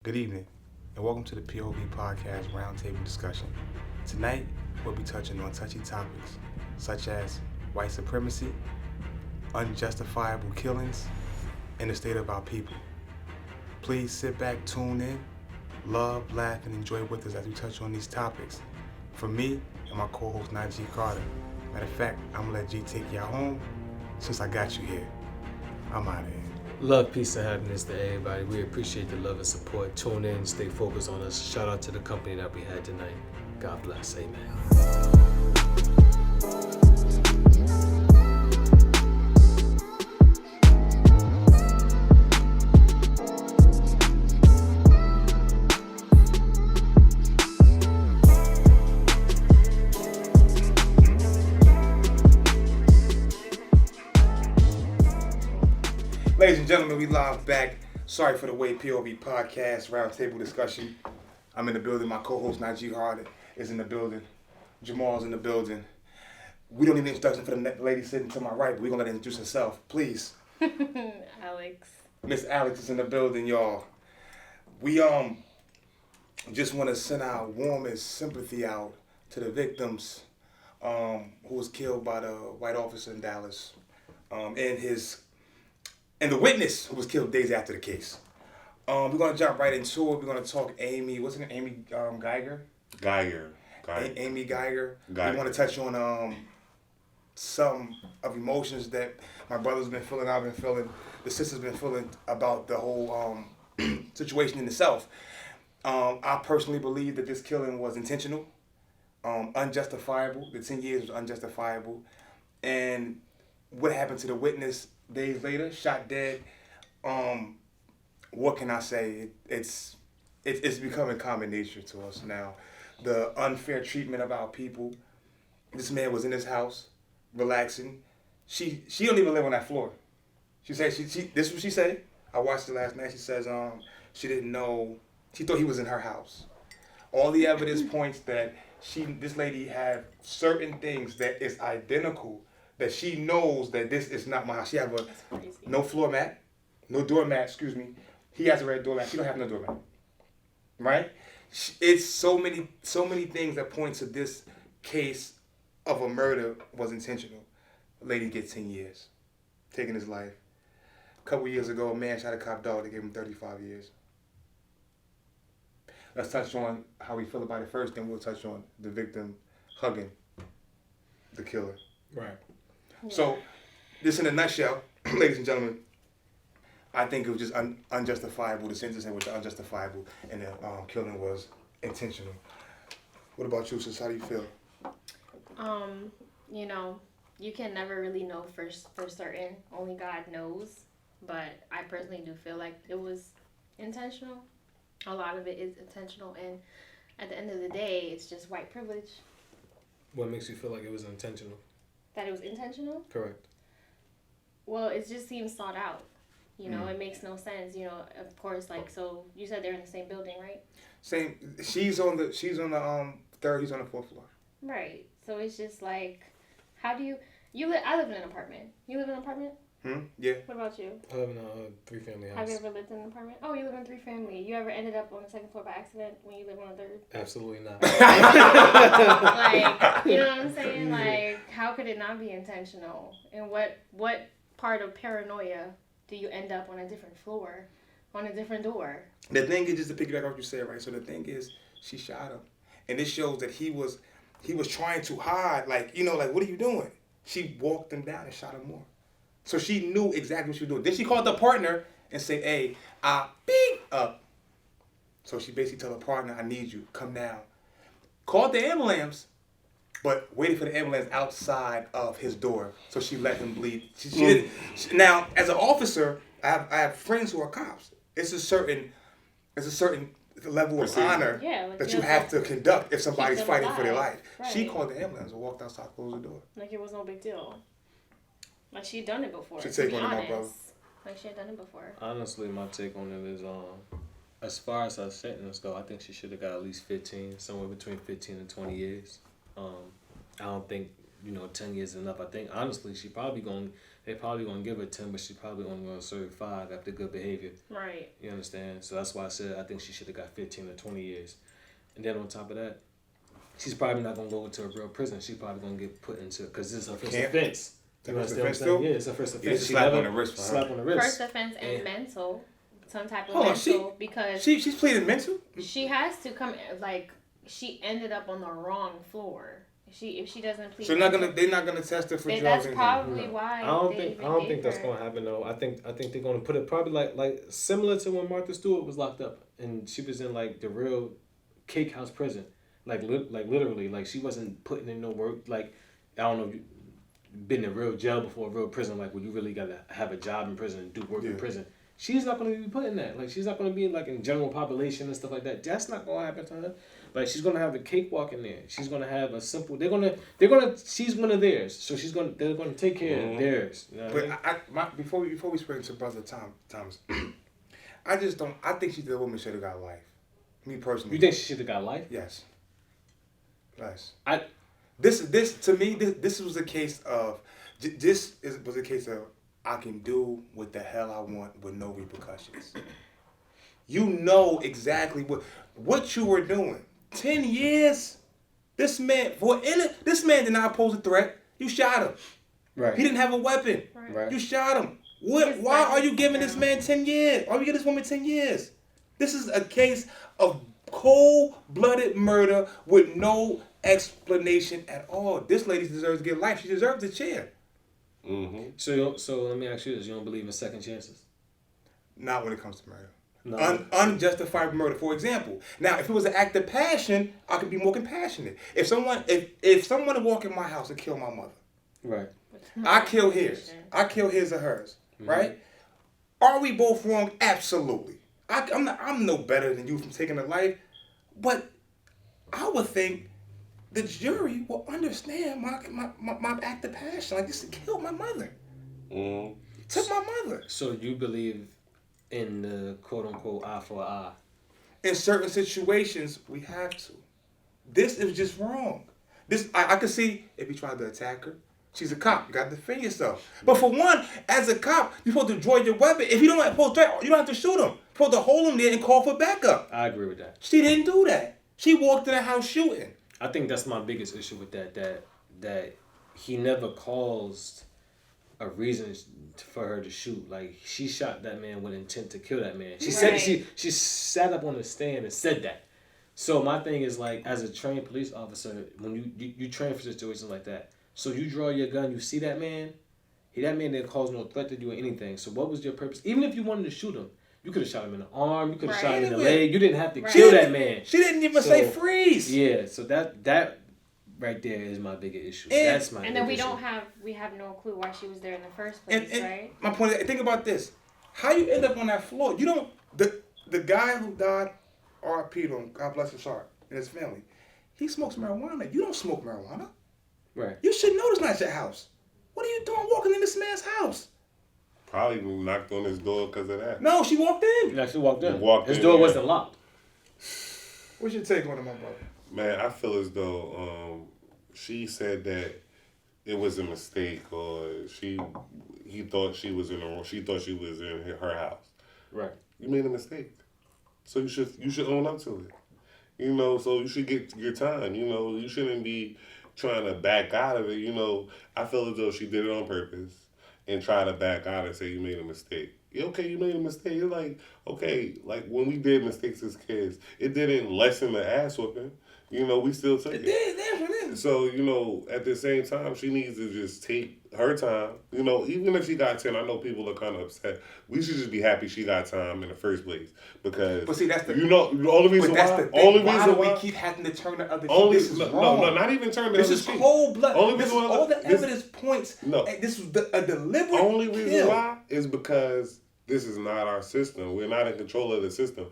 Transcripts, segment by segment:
Good evening, and welcome to the POV Podcast Roundtable Discussion. Tonight, we'll be touching on touchy topics such as white supremacy, unjustifiable killings, and the state of our people. Please sit back, tune in, love, laugh, and enjoy with us as we touch on these topics. From me and my co-host Najee Carter. Matter of fact, I'm gonna let G take y'all home since I got you here. I'm out of here. Love, peace, and happiness to everybody. We appreciate the love and support. Tune in, stay focused on us. Shout out to the company that we had tonight. God bless. Amen. Ladies and gentlemen, we live back. Sorry for the wait. POV Podcast Roundtable Discussion. I'm in the building. My co-host Najee Carter is in the building. Jamal's in the building. We don't need an introduction for the lady sitting to my right, but we're gonna let her introduce herself, please. Alex. Miss Alex is in the building, y'all. We just want to send our warmest sympathy out to the victims who was killed by the white officer in Dallas, and the witness who was killed days after the case. We're gonna jump right into it. We're gonna talk Amy. What's her name? Amy Geiger. Amy Geiger. We want to touch on some of emotions that my brother's been feeling, I've been feeling, the sister's been feeling about the whole situation in itself. I personally believe that this killing was intentional, unjustifiable. The 10 years was unjustifiable. And what happened to the witness days later, shot dead, what can I say? It's becoming common nature to us now. The unfair treatment of our people. This man was in his house, relaxing. She don't even live on that floor. She said this is what she said. I watched it last night. She says she didn't know. She thought he was in her house. All the evidence points that this lady had certain things that is identical. That she knows that this is not my house. She have no floor mat, no doormat. Excuse me. He has a red doormat. She don't have no doormat. Right? It's so many things that point to this case of a murder was intentional. A lady gets 10 years, taking his life. A couple years ago, a man shot a cop dog. They gave him 35 years. Let's touch on how we feel about it first, then we'll touch on the victim hugging the killer. Right. Yeah. So, this in a nutshell, ladies and gentlemen, I think it was just unjustifiable. The sentencing was unjustifiable, and the killing was intentional. What about you, sis? How do you feel? You can never really know for certain. Only God knows. But I personally do feel like it was intentional. A lot of it is intentional, and at the end of the day, it's just white privilege. What makes you feel like it was intentional? That it was intentional? Correct. Well, it just seems thought out. It makes no sense. Of course, so you said they're in the same building, right? Same. She's on the third. He's on the fourth floor. Right. So it's just like, how do I live in an apartment. You live in an apartment? Yeah. What about you? I live in a 3-family house. Have you ever lived in an apartment? Oh, you live in a 3-family. You ever ended up on the second floor by accident when you live on the third? Absolutely not. You know what I'm saying? Like, how could it not be intentional? And what part of paranoia do you end up on a different floor, on a different door? The thing is, just to piggyback on what you said, right? So the thing is, she shot him, and this shows that he was trying to hide. Like, what are you doing? She walked him down and shot him more. So she knew exactly what she was doing. Then she called the partner and said, "Hey, I beat up." So she basically told her partner, "I need you. Come down." Called the ambulance, but waited for the ambulance outside of his door. So she let him bleed. She didn't. Now, as an officer, I have friends who are cops. It's a certain level of honor that you have to conduct if somebody's fighting for their life. Right. She called the ambulance and walked outside, closed the door. Like it was no big deal. Like she had done it before. She take one of my brother. Like she had done it before. Honestly, my take on it is, as far as her sentence go, I think she should have got at least 15, somewhere between 15 and 20 years. I don't think 10 years is enough. I think honestly, she probably they probably gonna give her 10, but she probably only gonna serve 5 after good behavior. Right. You understand? So that's why I said I think she should have got 15 or 20 years. And then on top of that, she's probably not gonna go into a real prison. She's probably gonna get put into, because this is her first offense. You understand what I'm saying? Yeah, it's her first offense. It's a slap on the wrist for her. Slap on the wrist. First offense and mental, some type of Hold on, mental, because she's pleading mental. she has to come, like, she ended up on the wrong floor. If she doesn't plead, so they're not gonna test her for drugs. That's probably why. I don't think that's gonna happen though. I think they're gonna put it probably like similar to when Martha Stewart was locked up and she was in like the real cake house prison, like literally, like she wasn't putting in no work. Like, I don't know if you've been in real jail before, real prison, like where you really gotta have a job in prison and do work in prison. She's not gonna be putting that. Like, she's not gonna be like in general population and stuff like that. That's not gonna happen to her. Like, she's gonna have a cakewalk in there. She's gonna have a simple. She's one of theirs. So they're gonna take care of theirs. You know what I mean? Before we spring to Brother Thomas, I just don't. I think the woman should have got life. Me personally. You think she should have got life? Yes. This to me, this was a case of I can do what the hell I want with no repercussions. You know exactly what you were doing. 10 years. This man did not pose a threat. You shot him. Right. He didn't have a weapon. Right. You shot him. Why are you giving this man 10 years? Why are you giving this woman 10 years? This is a case of cold-blooded murder with no explanation at all. This lady deserves to get life. She deserves the chair. Mm-hmm. So let me ask you this: you don't believe in second chances? Not when it comes to murder. No. Unjustified murder, for example. Now, if it was an act of passion, I could be more compassionate. If someone walk in my house and kill my mother, right? I kill his. I kill his or hers, right? Are we both wrong? Absolutely. I'm no better than you from taking a life, but I would think the jury will understand my act of passion. Like, this killed my mother. Took my mother. So you believe in the quote unquote eye for an eye? In certain situations, we have to. This is just wrong. I could see if he tried to attack her. She's a cop. You got to defend yourself. But for one, as a cop, you're supposed to draw your weapon. If you don't have full threat, you don't have to shoot him. You're supposed to hold him there and call for backup. I agree with that. She didn't do that. She walked in the house shooting. I think that's my biggest issue with that he never caused a reason for her to shoot. Like, she shot that man with intent to kill that man. She said she sat up on the stand and said that. So my thing is, like, as a trained police officer, when you train for situations like that, so you draw your gun, you see that man didn't cause no threat to you or anything. So what was your purpose? Even if you wanted to shoot him, you could have shot him in the arm, you could have shot him in the leg. You didn't have to kill that man. She didn't even say freeze. Yeah, so that right there is my bigger issue. That's my. And then we have no clue why she was there in the first place, right? My point is, think about this: how you end up on that floor? You don't. The guy who died, R.I.P. to him, God bless his heart and his family. He smokes marijuana. You don't smoke marijuana. Right. You should know this not your house. What are you doing walking in this man's house? Probably knocked on his door because of that. No, she walked in. Yeah, she walked in. His door wasn't locked. What's your take on it, my brother? Man, I feel as though she said that it was a mistake, or he thought she was in her house. Right. You made a mistake, so you should own up to it. You know, so you should get your time. You know, you shouldn't be trying to back out of it. You know, I feel as though she did it on purpose and try to back out and say you made a mistake. Okay, you made a mistake. You're like, okay, like when we did mistakes as kids, it didn't lessen the ass whooping. You know, we still took it. So, you know, at the same time, she needs to just take her time. You know, even if she got 10, I know people are kind of upset. We should just be happy she got time in the first place. Because, but see, that's the, you know, the only reason why we keep having to turn the other cheek. This is wrong. No, not even turn the other cheek. This is cold blood. All the evidence points. No. This was a deliberate only reason why is because this is not our system. We're not in control of the system.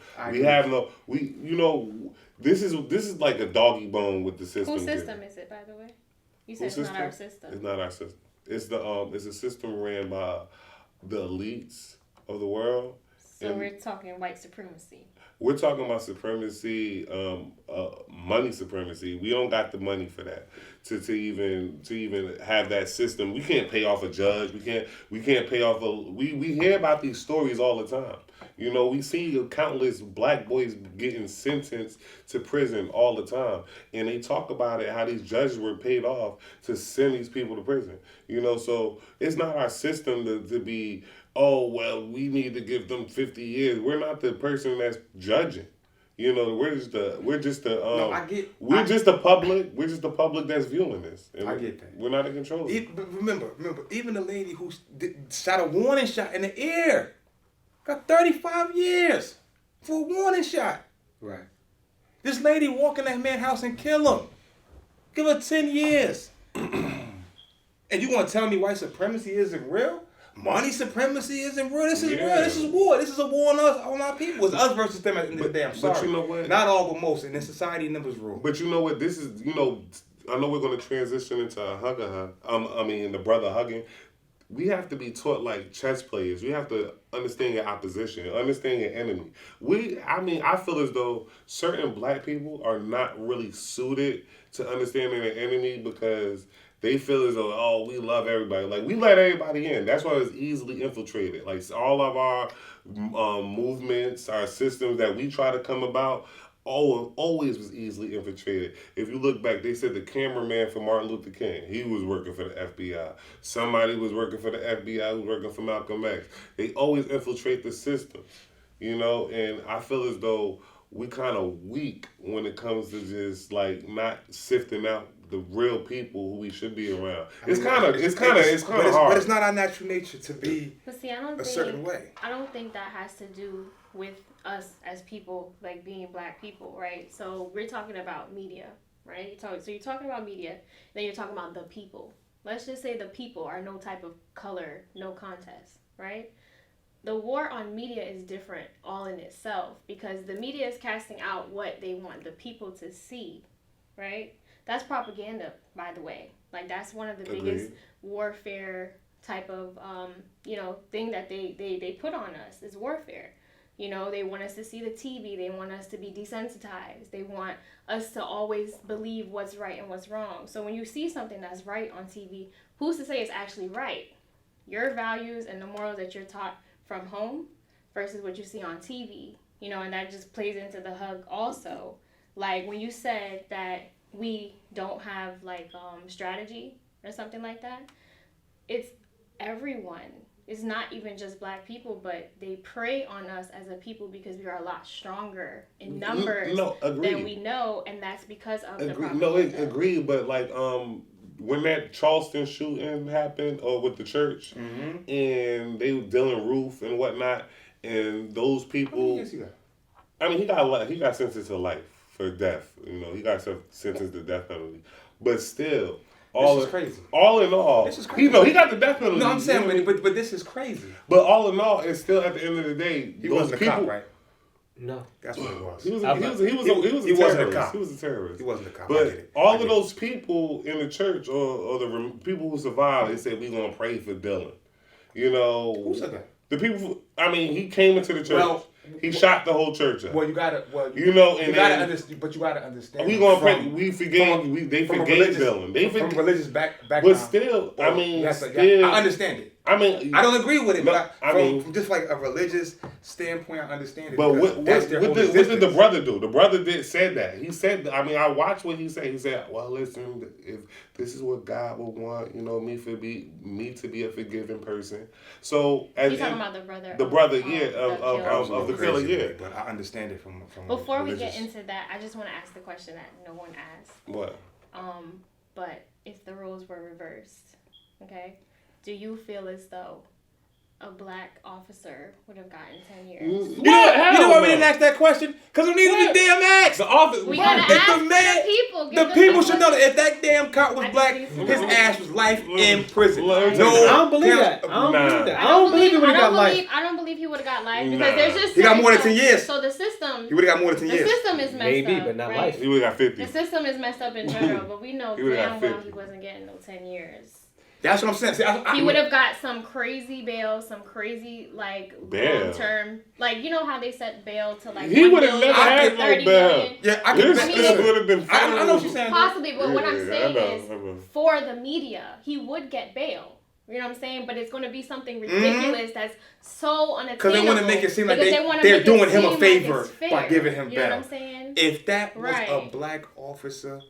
This is like a doggy bone with the system. Whose system is it, by the way? You said it's not our system. It's not our system. It's it's a system ran by the elites of the world. So we're talking white supremacy. We're talking about supremacy, money supremacy. We don't got the money for that. To even have that system. We can't pay off a judge. We can't pay off we hear about these stories all the time. You know, we see countless black boys getting sentenced to prison all the time. And they talk about it, how these judges were paid off to send these people to prison. You know, so it's not our system to be, oh, well, we need to give them 50 years. We're not the person that's judging. You know, we're just the public. We're just the public that's viewing this. And I get that. We're not in control. But remember, even the lady who shot a warning shot in the air got 35 years for a warning shot. Right. This lady walk in that man's house and kill him. Give her 10 years. And you want to tell me white supremacy isn't real? Money supremacy isn't real. This is real. This is war. This is a war on us, on our people. It's us versus them at the end of the day. I'm sorry. But you know what? Not all, but most. And in society, numbers rule. But you know what? This is, you know, I know we're going to transition into a the brother hugging. We have to be taught like chess players. We have to understand your opposition, understand your enemy. I feel as though certain black people are not really suited to understanding their enemy because they feel as though, oh, we love everybody. Like, we let everybody in. That's why it's easily infiltrated. Like, all of our movements, our systems that we try to come about, always was easily infiltrated. If you look back, they said the cameraman for Martin Luther King, he was working for the FBI. Somebody was working for the FBI, who was working for Malcolm X. They always infiltrate the system, you know? And I feel as though we kind of weak when it comes to just, like, not sifting out the real people who we should be around. It's kind of hard. But it's not our natural nature to be certain way. I don't think that has to do with us as people, like being black people, right? So we're talking about media, right? So you're talking about media, then you're talking about the people. Let's just say the people are no type of color, no contest, right? The war on media is different all in itself because the media is casting out what they want the people to see, right? That's propaganda, by the way. Like, that's one of the biggest warfare type of, thing that they put on us is warfare. You know, they want us to see the TV. They want us to be desensitized. They want us to always believe what's right and what's wrong. So when you see something that's right on TV, who's to say it's actually right? Your values and the morals that you're taught from home versus what you see on TV, you know, and that just plays into the hug also. Like, when you said that we don't have, like, strategy or something like that, it's everyone. It's not even just black people, but they prey on us as a people because we are a lot stronger in numbers than we know, and that's because of the propaganda. Agree, but, like, when that Charleston shooting happened, or with the church, and they were dealing roof and whatnot, and those people, How many years he got? I mean, he got sentenced to life for death. You know, he got sentenced to death penalty, but still. This is crazy. All in all, this is crazy. He got the death penalty. No, I'm saying, but this is crazy. But all in all, it's still at the end of the day, He wasn't a cop, right? No, that's what it was. He was a terrorist. Wasn't a cop. He was a terrorist. He wasn't a cop. But all of those people in the church or the people who survived, they said, "We gonna pray for Dylan." You know, who said that? The people. I mean, he came into the church. He shot the whole church up. Well, you gotta understand. But you gotta understand. We gonna pray. We forgave. They forgave Dylan. They from religious background. But still, I mean, I understand it. I mean, I don't agree with it, but from just like a religious standpoint, I understand it. But what did the brother do? The brother said that. He said, I mean, I watched what he said. He said, well, listen, if this is what God would want, you know, me to be a forgiving person. So, as you talking about the brother? The brother, of the killer, yeah. But I understand it from. Before we get into that, I just want to ask the question that no one asked. What? But if the roles were reversed, okay? Do you feel as though a black officer would have gotten 10 years? You know why we didn't ask that question? Because we needed to be damn asked. The office. We gotta ask the people. The people should know that if that damn cop was black, his ass was life in prison. No, I don't believe that. I don't believe he would have got life. I don't believe he would have got life because there's just he got more than 10 years. So the system. He would have got more than 10 years. The system is messed up. Maybe, but not life. He would have got 50. The system is messed up in general, but we know damn well he wasn't getting no 10 years. That's what I'm saying. See, he would have got some crazy bail, some crazy long term, you know how they set bail to he would have never had no 30 bail. million. Yeah, I would have been. I know what you're saying. Possibly, but what I'm saying I is, for the media, he would get bail. You know what I'm saying? But it's going to be something ridiculous that's so unattainable. Because they want to make it seem like they're doing him a favor by giving him bail. You know what I'm saying? If that was a black officer,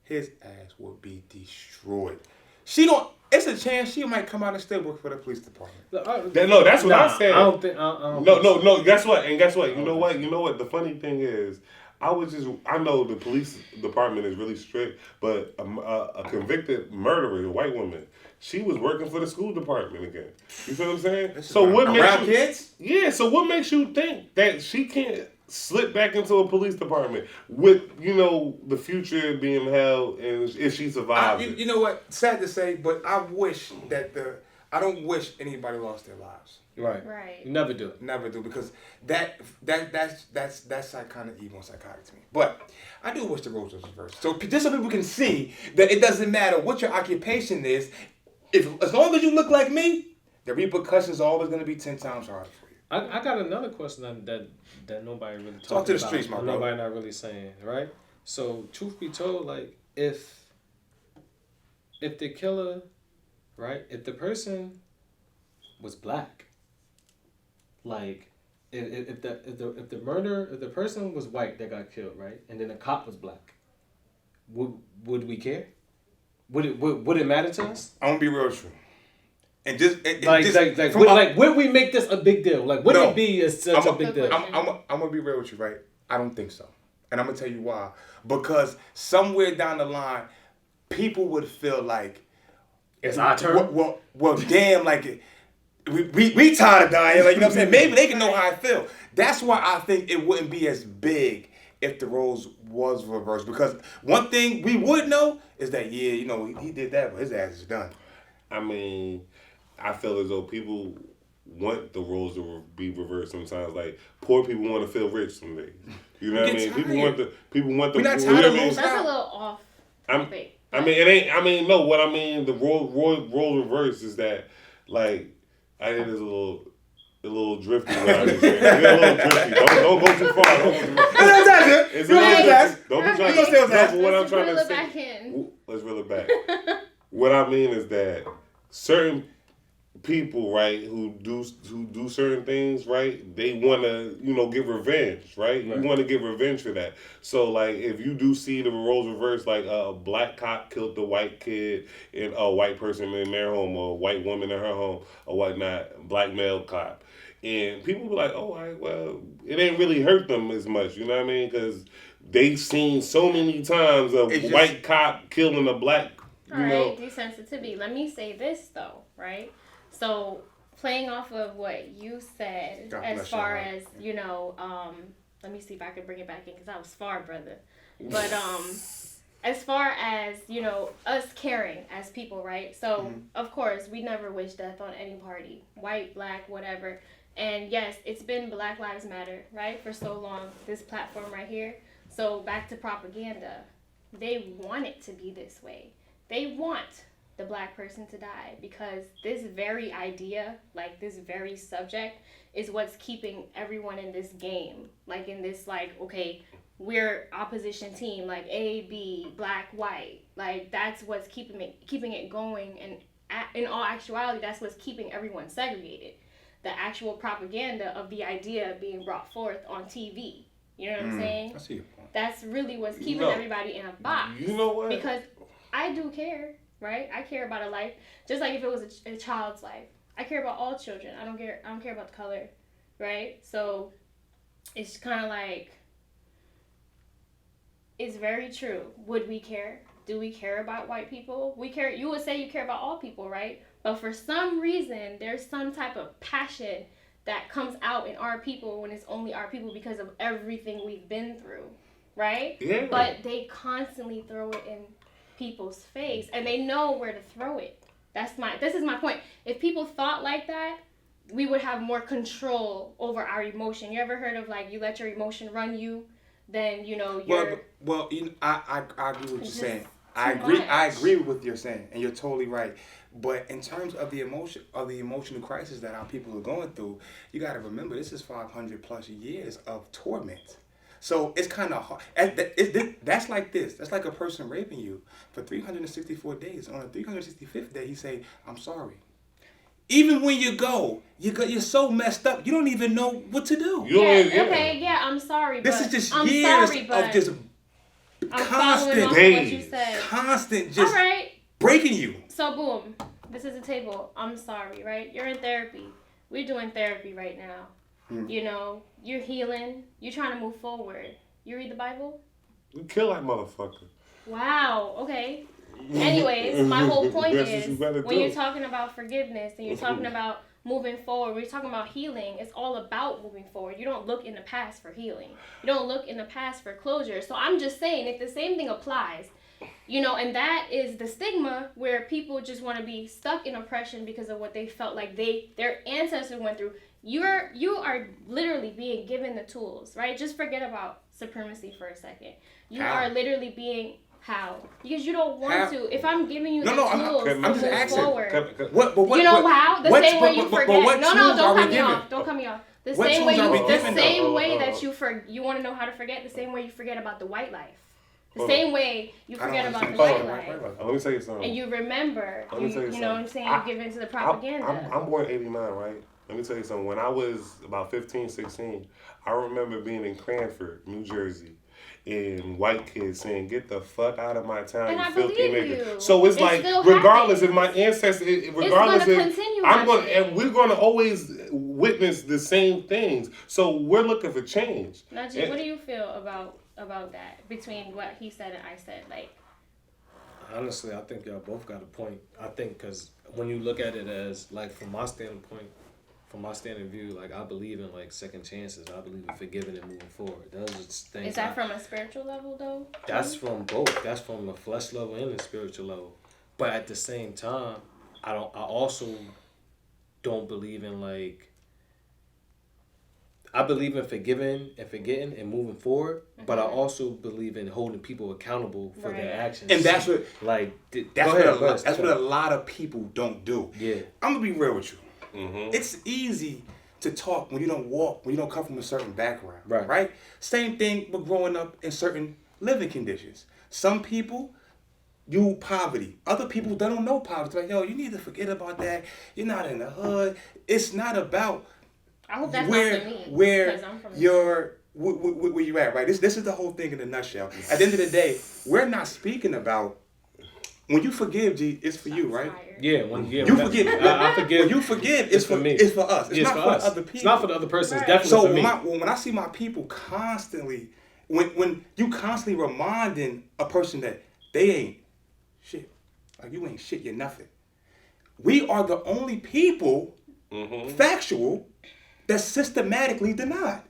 his ass would be destroyed. It's a chance she might come out and still work for the police department. No, that's what I said. I don't think. No. Guess what? You know what? The funny thing is, I know the police department is really strict, but a convicted murderer, a white woman, she was working for the school department again. You feel what I'm saying? So what makes you, kids? Yeah. So what makes you think that she can't slip back into a police department with the future being held, and if she survives? You know what? Sad to say, but I wish that I don't wish anybody lost their lives. Right. You never do. Never do, because that's kind of evil and psychotic to me. But I do wish the roles was reversed. So just so people can see that it doesn't matter what your occupation is, as long as you look like me, the repercussions are always going to be 10 times harder for you. I got another question that nobody really talks about. Talk to the streets, my brother. Nobody not really saying, right? So truth be told, if the killer, right, if the person was black, if the person was white that got killed, right, and then the cop was black, would we care? Would it matter to us? I'm gonna be real true. And would we make this a big deal? Would it be such a big deal? I'm gonna be real with you, right? I don't think so, and I'm gonna tell you why. Because somewhere down the line, people would feel like it's our turn. Well, damn, we tired of dying. You know what I'm saying? Maybe they can know how I feel. That's why I think it wouldn't be as big if the roles was reversed. Because one thing we would know is that, he did that, but his ass is done. I mean, I feel as though people want the roles to be reversed sometimes. Like, poor people want to feel rich some days. You know what I mean? Tired. People want the. We're not tired of That's a little off. What I mean, the role reverse is that, I think there's a little drifty around here. It's a little drifty. Don't go too far. Don't be trying to steal that. What I'm trying to say. Let's reel it back. What I mean is that certain people, right, who do certain things, right, they want to, get revenge, right? You want to get revenge for that. So, if you do see the roles reversed, a black cop killed the white kid and a white person in their home, or a white woman in her home, or whatnot, black male cop. And people be like, oh, all right, well, it ain't really hurt them as much, you know what I mean? Because they've seen so many times a white cop killing a black, All right, desensitivity. Let me say this, though, right? So, playing off of what you said, as far as, let me see if I can bring it back in, because I was far, brother. But, as far as, us caring as people, right? So, of course, we never wish death on any party, white, black, whatever. And yes, it's been Black Lives Matter, right, for so long, this platform right here. So, back to propaganda. They want it to be this way. They want the black person to die, because this very idea, this very subject, is what's keeping everyone in this game. In this, okay, we're opposition team, A, B, black, white. That's what's keeping it going. And in all actuality, that's what's keeping everyone segregated. The actual propaganda of the idea being brought forth on TV. You know what I'm saying? I see your point. That's really what's keeping everybody in a box. You know what? Because I do care, right? I care about a life, just like if it was a child's life. I care about all children. I don't care about the color, right? So it's kind of it's very true. Would we care? Do we care about white people? We care. You would say you care about all people, right? But for some reason, there's some type of passion that comes out in our people when it's only our people, because of everything we've been through, right? Yeah. But they constantly throw it in people's face, and they know where to throw it. This is my point. If people thought like that, we would have more control over our emotion. You ever heard of you let your emotion run you? Then you're. Well, I agree with what you're saying. I agree. much. I agree with what you're saying, and you're totally right. But in terms of the emotional crisis that our people are going through, you got to remember this is 500 plus years of torment. So it's kind of hard. That's like this. That's like a person raping you for 364 days. On the 365th day, he say, "I'm sorry." Even when you're so messed up, you don't even know what to do. I'm sorry. This but is just I'm years sorry, but of just I'm following off days. what you said. constant just All right. breaking you. So boom, this is the table. I'm sorry, right? You're in therapy. We're doing therapy right now. You know, you're healing. You're trying to move forward. You read the Bible? You kill that motherfucker. Wow. Okay. Anyways, my whole point That's is what you better when do. you're talking about forgiveness and you're talking about moving forward, when you're talking about healing, it's all about moving forward. You don't look in the past for healing. You don't look in the past for closure. So I'm just saying, if the same thing applies, you know, and that is the stigma where people just want to be stuck in oppression because of what they felt like their ancestors went through. You are literally being given the tools, right? Just forget about supremacy for a second. You How? are literally being how? Because you don't want How? to. If I'm giving you No, the no, tools to I'm just move asking. forward. What, You know how? The same way you but forget. what No, tools don't are we cut me given? off. Don't cut me off. The What same tools way are we you, the given, though? same way that you want to know how to forget. The same way you forget about the white life. The same way you forget about the white life. Let me tell you something. And you remember. Let me tell you You know what I'm saying? You give into the propaganda. I'm born 89, right? Let me tell you something. When I was about 15, 16, I remember being in Cranford, New Jersey, and white kids saying, "Get the fuck out of my town, And you I filthy believe nigga." you. So it's It like, still regardless if happens. my ancestors, regardless gonna if continue I'm going, happening. and we're going to always witness the same things. So we're looking for change. Najee, what do you feel about that between what he said and I said? Like, Honestly, I think y'all both got a point. I think because when you look at it as, like, from my standpoint, from my standing view, like, I believe in, like, second chances. I believe in forgiving and moving forward. Those are just things. is that from a spiritual level though? That's from both. That's from the flesh level and the spiritual level. But at the same time, I also don't believe in, like, I believe in forgiving and forgetting and moving forward, but I also believe in holding people accountable for their actions. And that's what that's what a lot of people don't do. Yeah. I'm gonna be real with you. Mm-hmm. It's easy to talk when you don't walk, when you don't come from a certain background. Right. Same thing with growing up in certain living conditions. Some people poverty. Other people they don't know poverty. It's like, yo, you need to forget about that. You're not in the hood. It's not about I hope that's where not for me. where because I'm from where you at, right? This is the whole thing in a nutshell. At the end of the day, we're not speaking about when you forgive, G, it's for you, right? Yeah, You forgive. I forgive. When you forgive, it's for me. It's for us. It's Yeah, not for us. other people. It's not for the other person. Right. It's definitely So for me. when I see my people constantly, when you constantly reminding a person that they ain't shit, like you ain't shit, you're nothing. We are the only people, factual, that's systematically denied.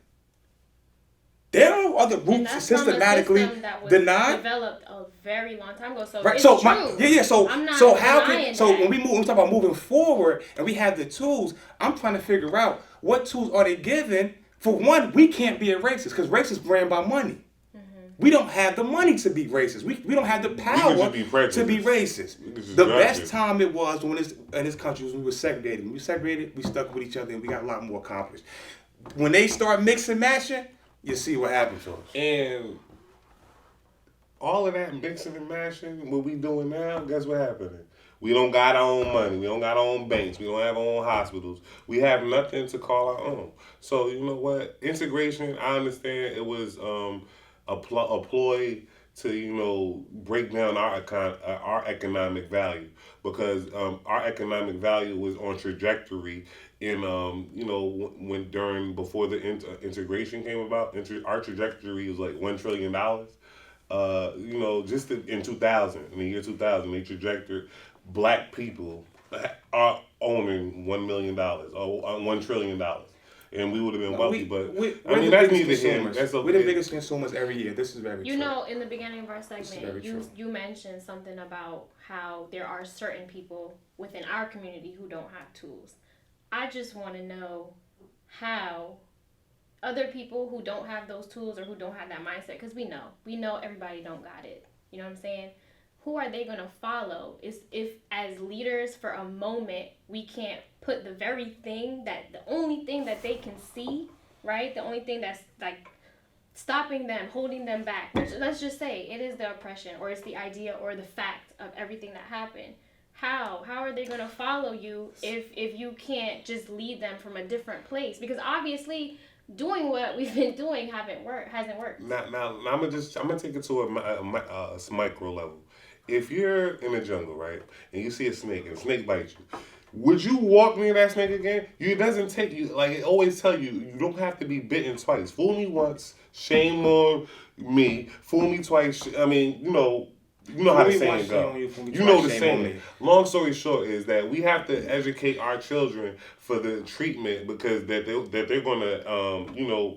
There are other and groups that's systematically from a system that was denied. developed a very long time ago. So Right. it's So true. So I'm not so how denying can so that. when we talk about moving forward and we have the tools, I'm trying to figure out what tools are they given. For one, we can't be a racist because racists ran by money. We don't have the money to be racist. We don't have the power just be to be racist. We could just The judge best it. time it was when in this country was when we were segregated. When we segregated, we stuck with each other and we got a lot more accomplished. When they start mixing matching, you see what happens to us. And all of that mixing and mashing, what we doing now, guess what happening? We don't got our own money. We don't got our own banks. We don't have our own hospitals. We have nothing to call our own. So you know what? Integration, I understand it was a ploy to break down our economic value because our economic value was on trajectory in before the integration came about. Our trajectory was like $1 trillion. Just in 2000, in the year 2000, they trajectory black people are owning $1 million or $1 trillion. And we would have been wealthy, but that's neither here. That's okay. We're the biggest consumers every year. This is very true. You know, in the beginning of our segment, true. you mentioned something about how there are certain people within our community who don't have tools. I just want to know how other people who don't have those tools or who don't have that mindset, because we know everybody don't got it. You know what I'm saying? who are they going to follow? Is if as leaders for a moment we can't put the very thing that the only thing that they can see, right? The only thing that's like stopping them, holding them back. Let's just say it is the oppression or it's the idea or the fact of everything that happened. How are they going to follow you if you can't just lead them from a different place? Because obviously doing what we've been doing hasn't worked. Now I'm gonna take it to a micro level. If you're in the jungle, right, and you see a snake and a snake bites you, would you walk near that snake again? It doesn't take you, like it always tell you, you don't have to be bitten twice. Fool me once, shame on me. Fool me twice. I mean, you know how the saying go. You know the saying. Long story short is that we have to educate our children for the treatment because that they're gonna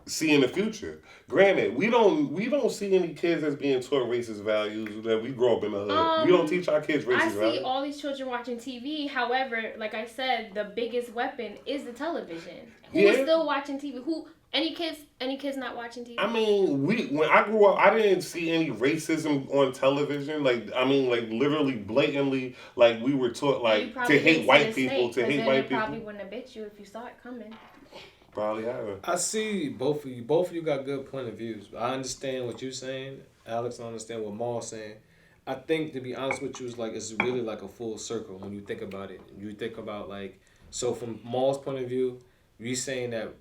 see in the future. Granted, we don't see any kids as being taught racist values that we grow up in the hood. We don't teach our kids racist values. I see all these children watching TV. However, like I said, the biggest weapon is the television. Who is still watching TV? Any kids not watching TV? I mean, when I grew up, I didn't see any racism on television. Literally, blatantly, like we were taught to hate white people, It probably wouldn't have bit you if you saw it coming. Probably haven't. I see both of you. Both of you got good point of views. I understand what you're saying, Alex. I understand what Maul's saying. I think, to be honest with you, it's really like a full circle when you think about it. You think about so from Maul's point of view, you're saying that.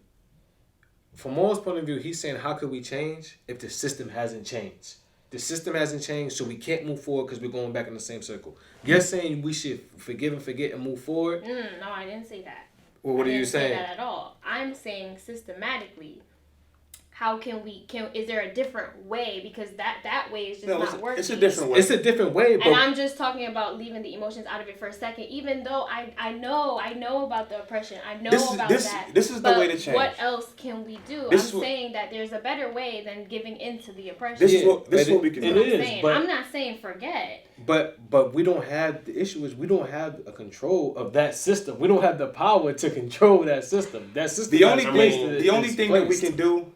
From Maul's point of view, he's saying, how could we change if the system hasn't changed? The system hasn't changed, so we can't move forward because we're going back in the same circle. You're saying we should forgive and forget and move forward? No, I didn't say that. Well, what are you saying? I didn't say that at all. I'm saying systematically, how is there a different way? Because that way is just not working. It's a different way. It's a different way. But and I'm just talking about leaving the emotions out of it for a second, even though I know about the oppression. I know about that. This is the way to change. What else can we do? Saying that there's a better way than giving in to the oppression. This is what we can do. I'm not saying forget. But we don't have, the issue is we don't have a control of that system. We don't have the power to control that system. That system. The only thing that we can do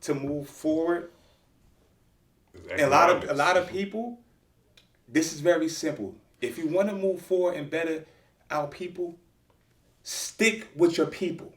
to move forward, and a lot of people, this is very simple. If you want to move forward and better our people, stick with your people.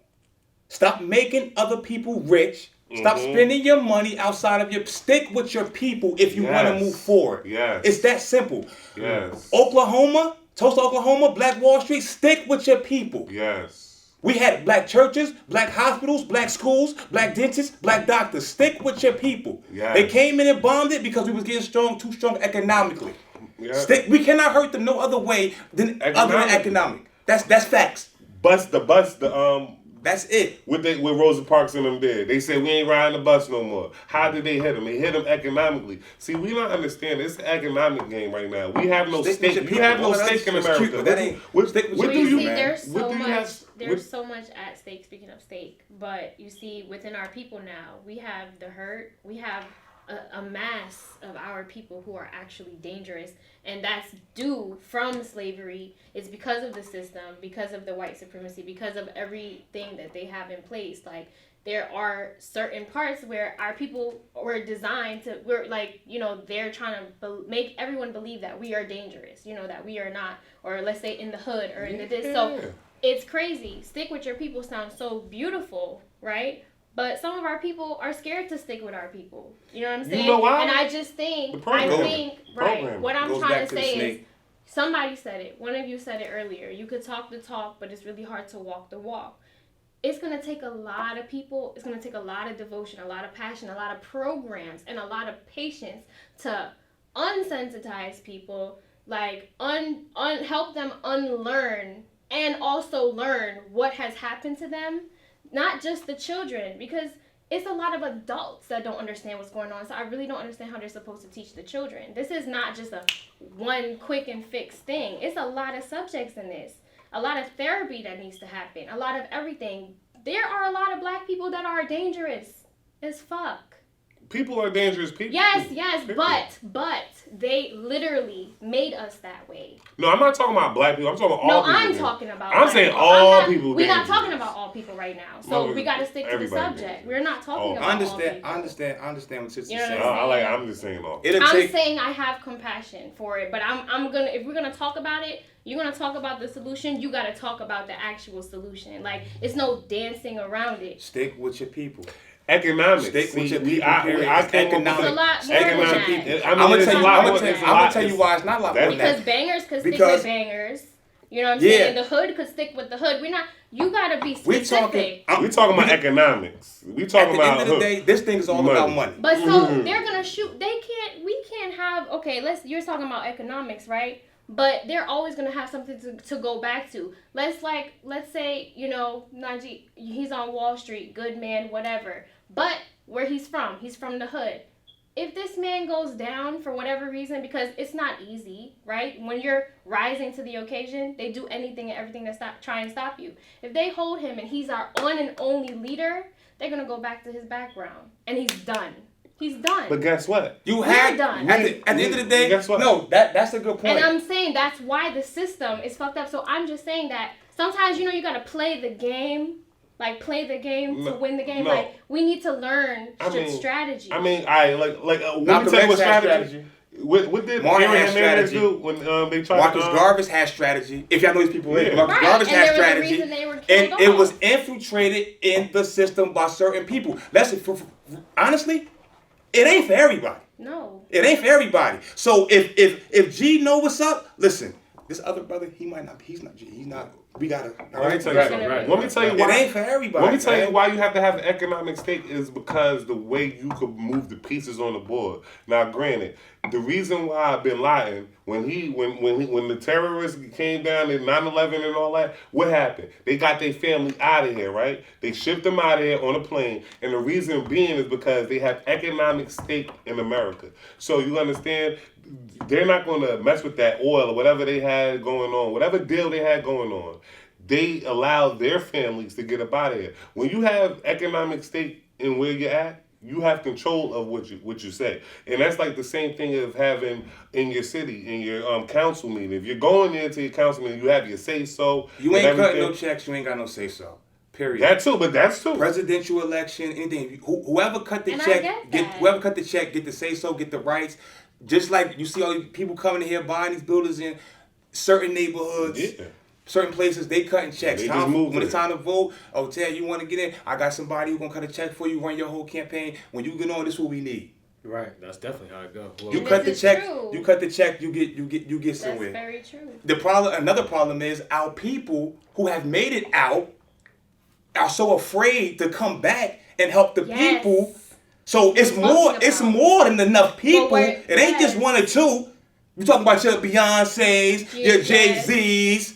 Stop making other people rich. Stop spending your money outside of stick with your people if you want to move forward. Yes. It's that simple. Yes. Oklahoma, Tulsa, Oklahoma, Black Wall Street, stick with your people. Yes. We had black churches, black hospitals, black schools, black dentists, black doctors. Stick with your people. Yes. They came in and bombed it because we was getting too strong economically. Yes. We cannot hurt them no other way other than economic. That's facts. That's it. With Rosa Parks and them dead. They said we ain't riding the bus no more. How did they hit them? They hit them economically. See, we don't understand. It's an economic game right now. We have no stake. You have no stake in America. There's so much at stake, speaking of stake. But you see, within our people now, we have the hurt. We have a mass of our people who are actually dangerous, and that's due from slavery. It's because of the system, because of the white supremacy, because of everything that they have in place. Like, there are certain parts where our people were designed to, they're trying to make everyone believe that we are dangerous, that we are not, or let's say in the hood or in the this. So it's crazy. Stick with your people sounds so beautiful, right? But some of our people are scared to stick with our people. You know what I'm saying? You know why? And I just think, what I'm trying to say is, somebody said it. One of you said it earlier. You could talk the talk, but it's really hard to walk the walk. It's going to take a lot of people. It's going to take a lot of devotion, a lot of passion, a lot of programs, and a lot of patience to unsensitize people, help them unlearn and also learn what has happened to them. Not just the children, because it's a lot of adults that don't understand what's going on. So I really don't understand how they're supposed to teach the children. This is not just a one quick and fix thing. It's a lot of subjects in this. A lot of therapy that needs to happen. A lot of everything. There are a lot of black people that are dangerous as fuck. People are dangerous people. Yes, Period. but they literally made us that way. No, I'm not talking about black people. I'm talking about all No, people. I'm talking about. I'm saying all people. We're not dangerous. talking about all people right now, so we got to stick to the subject. dangerous. We're not talking about I all people. understand what sister You know saying. what I'm saying? I'm just saying all. I'm saying I have compassion for it, but I'm gonna, if we're gonna talk about it, you're gonna talk about the solution. You gotta talk about the actual solution. Like, it's no dancing around it. Stick with your people. Economics. Stick with your people. I came economics. It's a lot more Stick than with your that. people. I'm gonna tell you why it's not a lot more than Because that. bangers could stick with bangers. You know what I'm saying? The hood could stick with the hood. You gotta be specific. We talking about economics. We talking about at the end of the day, this thing is all about money. But so they're gonna shoot. We can't have. Okay, you're talking about economics, right? But they're always gonna have something to go back to. Let's say, Najee, he's on Wall Street, good man, whatever. But where he's from the hood. If this man goes down for whatever reason, because it's not easy, right? When you're rising to the occasion, they do anything and everything to try and stop you. If they hold him and he's our one and only leader, they're gonna go back to his background, and he's done. He's done. But guess what? We're done. At the end of the day, guess what? No, that's a good point. And I'm saying that's why the system is fucked up. So I'm just saying that sometimes, you gotta play the game. Like, play the game to win the game. No. Like, we need to learn strategy. Let me tell Malcolm you what X had strategy. What did Martin Aaron had Hernandez strategy. do when they tried Marcus to... Garvey had strategy. If y'all know these people, Marcus Garvey and had there was a strategy. reason they were And killed it off. was infiltrated in the system by certain people. Honestly, it ain't for everybody. No. It ain't for everybody. So if G know what's up, listen, this other brother, he's not. We gotta. Let me tell you something. Right. Let me tell you why. It ain't for everybody. Let me tell you why you have to have an economic stake is because the way you could move the pieces on the board. Now, granted, the reason why Bin Laden, when the terrorists came down in 9/11 and all that, what happened? They got their family out of here, right? They shipped them out of here on a plane, and the reason being is because they have economic stake in America. So you understand, they're not going to mess with that oil or whatever they had going on, whatever deal they had going on. They allowed their families to get up out of here. When you have economic stake in where you're at, you have control of what you say. And that's like the same thing of having in your city, in your council meeting. If you're going there to your council meeting, you have your say-so. You ain't cutting no checks, you ain't got no say-so. Period. That's too. Presidential election, anything. Whoever cut the And I check, get that. whoever cut the check, get the say-so, get the rights. Just like you see all these people coming in here buying these buildings in certain neighborhoods. Yeah. Certain places, they cutting checks. They just moved when it. it's time to vote, Ted, you want to get in? I got somebody who's going to cut a check for you, run your whole campaign. When you get on, this is what we need. Right. That's definitely how it goes. Well, You cut the check. True. You cut the check. You get somewhere. That's very true. Another problem is our people who have made it out are so afraid to come back and help the people. So it's more than enough people. It ain't just one or two. You talking about your Beyoncés, your Jay-Z's,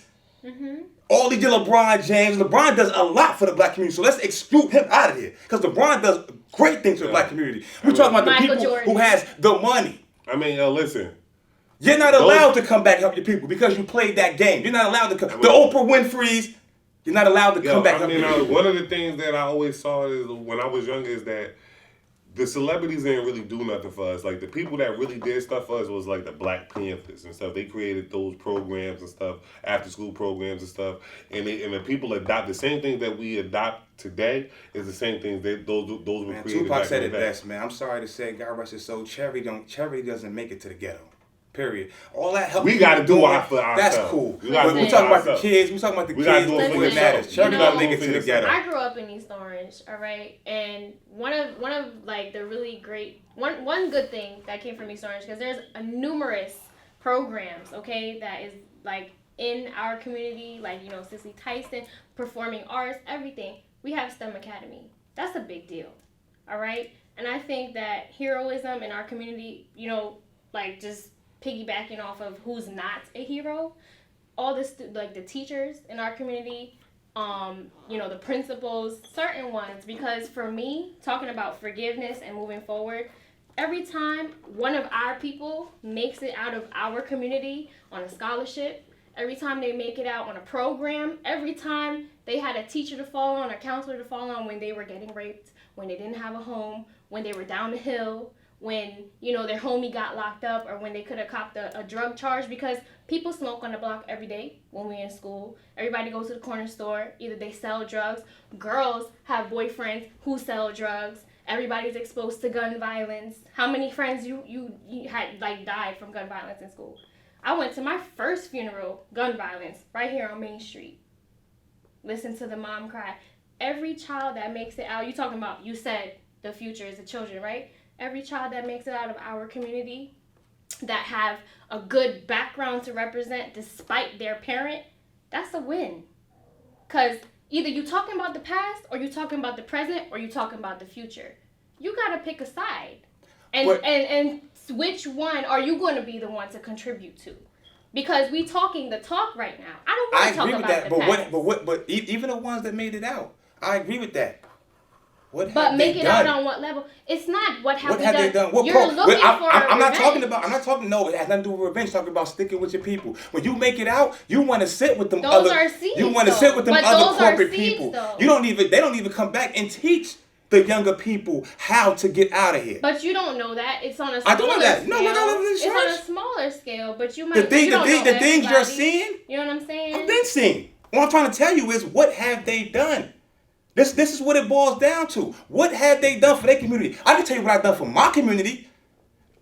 all these your LeBron James. LeBron does a lot for the black community, so let's exclude him out of here. Because LeBron does great things for the black community. We're talking about the Michael people Jordan. who has the money. I mean, listen. You're not allowed to come back and help your people because you played that game. You're not allowed to come. The Oprah Winfrey's, you're not allowed to come back and help your people. One of the things that I always saw is when I was younger is that the celebrities didn't really do nothing for us. Like, the people that really did stuff for us was like the Black Panthers and stuff. They created those programs and stuff, after school programs and stuff. And the people adopt the same things that we adopt today is the same things that those were created. Tupac back said in it the day. best, man. I'm sorry to say, God rest his soul. Charity doesn't make it to the ghetto. Period. All that help We got to do it for ourselves. That's cool. We gotta do We it talking for about the ourselves. kids. We talking about the We gotta kids do it for before it yourself. matters. Charity You know, don't make it to the ghetto. I grew up in East Orange, all right, and one of like the really great one good thing that came from East Orange, because there's numerous programs, okay, that is like in our community, like, Cicely Tyson, performing arts, everything. We have STEM Academy. That's a big deal, all right, and I think that heroism in our community, like just piggybacking off of who's not a hero, all this, like the teachers in our community, the principals, certain ones, because for me, talking about forgiveness and moving forward, every time one of our people makes it out of our community on a scholarship, every time they make it out on a program, every time They had a teacher to fall on, a counselor to fall on when they were getting raped, when they didn't have a home, when they were down the hill, when, you know, their homie got locked up, or when they could have copped a drug charge, because people smoke on the block every day when we're in school. Everybody goes to the corner store. Either they sell drugs. Girls have boyfriends who sell drugs. Everybody's exposed to gun violence. How many friends you had, like, died from gun violence in school? I went to my first funeral, gun violence, right here on Main Street. Listen to the mom cry. Every child that makes it out, you said the future is the children, right? Every child that makes it out of our community that have a good background to represent despite their parent, that's a win. Because either you talking about the past, or you talking about the present, or you talking about the future. You got to pick a side. And which one are you going to be the one to contribute to? Because we talking the talk right now. I don't want to talk about the past. But even the ones that made it out, I agree with that. But make it out on what level? It's not what have they done. What You're looking for I'm not revenge. talking. No, it has nothing to do with revenge. Talking about sticking with your people. When you make it out, you want to sit with them Those are seeds, You want to sit with them but other those are corporate seeds, people. though. They don't even come back and teach the younger people how to get out of here. But you don't know that. It's on a smaller I don't know that. scale. No, we're not living in It's church. on a smaller scale, but you might. The things everybody. you're seeing, You know what I'm saying? I've been seeing. What I'm trying to tell you is, what have they done? This is what it boils down to. What have they done for their community? I can tell you what I've done for my community,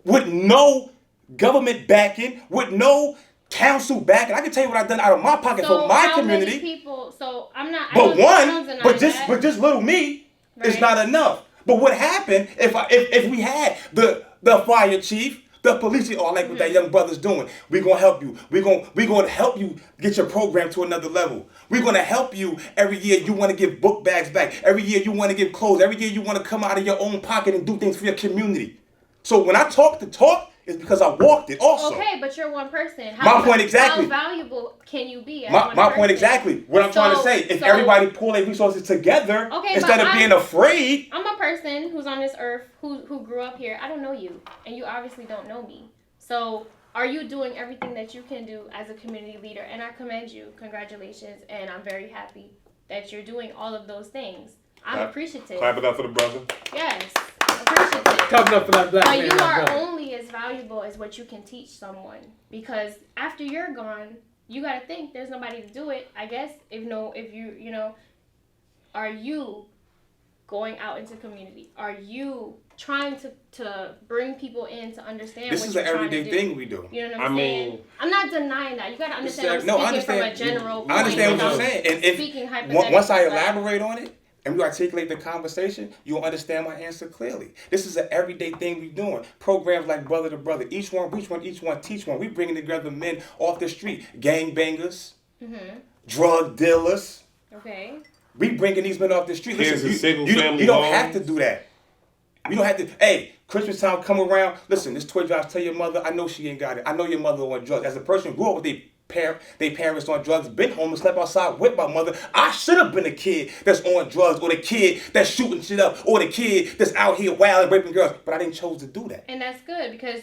with no government backing, with no council backing. I can tell you what I've done out of my pocket for my community. Many people? So I'm not. But just little me is not enough. But what happened if we had the fire chief, the police, what that young brother's doing? We're gonna help you. We're gonna help you get your program to another level. We're gonna help you every year. You want to give book bags back. Every year you want to give clothes. Every year you want to come out of your own pocket and do things for your community. So when I talk the talk, it's because I walked it also. Okay, but you're one person. My point exactly. How valuable can you be as my point exactly. What I'm trying to say, if everybody pull their resources together, instead of being afraid. I'm a person who's on this earth, who grew up here. I don't know you, and you obviously don't know me. So are you doing everything that you can do as a community leader? And I commend you. Congratulations. And I'm very happy that you're doing all of those things. I'm appreciative. Clap it up for the brother. Yes. Appreciative. Clap it up for that black man. But you are only as valuable as what you can teach someone. Because after you're gone, you got to think there's nobody to do it. I guess are you going out into community? Are you trying to bring people in to understand this what is you're an trying everyday to do? thing we do. You know what I'm saying? I'm not denying that. You got to understand. I I'm speaking from a general point. I understand what you're saying. And speaking hypothetically, once I elaborate on it and we articulate the conversation, you'll understand my answer clearly. This is an everyday thing we're doing. Programs like Brother to Brother. Each one, reach one, each one, teach one. We bringing together men off the street. Gangbangers. Drug dealers. Okay. We bringing these men off the street. Listen, you don't homes. have to do that. You don't have to. Hey, Christmas time come around. Listen, this toy drive. Tell your mother. I know she ain't got it. I know your mother on drugs. As a person who grew up with their parents on drugs, been home and slept outside with my mother. I should have been a kid that's on drugs, or the kid that's shooting shit up, or the kid that's out here wild and raping girls. But I didn't choose to do that. And that's good because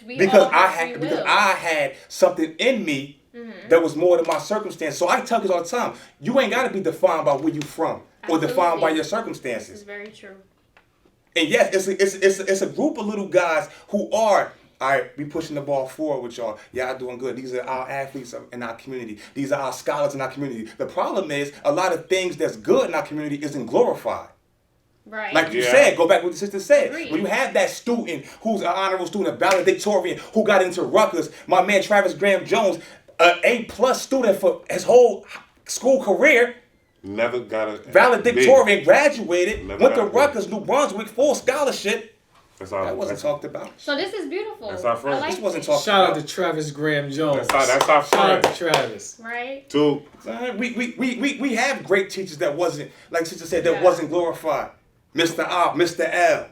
I had something in me. That was more than my circumstance. So I tell kids all the time, you ain't got to be defined by where you from or defined by your circumstances. This is very true. And yes, it's a group of little guys who are, all right, we pushing the ball forward with y'all. Y'all doing good. These are our athletes in our community. These are our scholars in our community. The problem is a lot of things that's good in our community isn't glorified. Right. Like you said, go back to what the sister said. Agreed. When you have that student who's an honorable student, a valedictorian, who got into Rutgers, my man Travis Graham Jones, an A+ student for his whole school career. Never got a valedictorian, graduated, went to Rutgers, New Brunswick, full scholarship. That wasn't talked about. So this is beautiful. That's our friend. This wasn't talked Shout about. out to Travis Graham Jones. That's our friend. Shout out to Travis. Right. Two. We have great teachers that wasn't, like sister said, that wasn't glorified. Mr. R, Mr. L.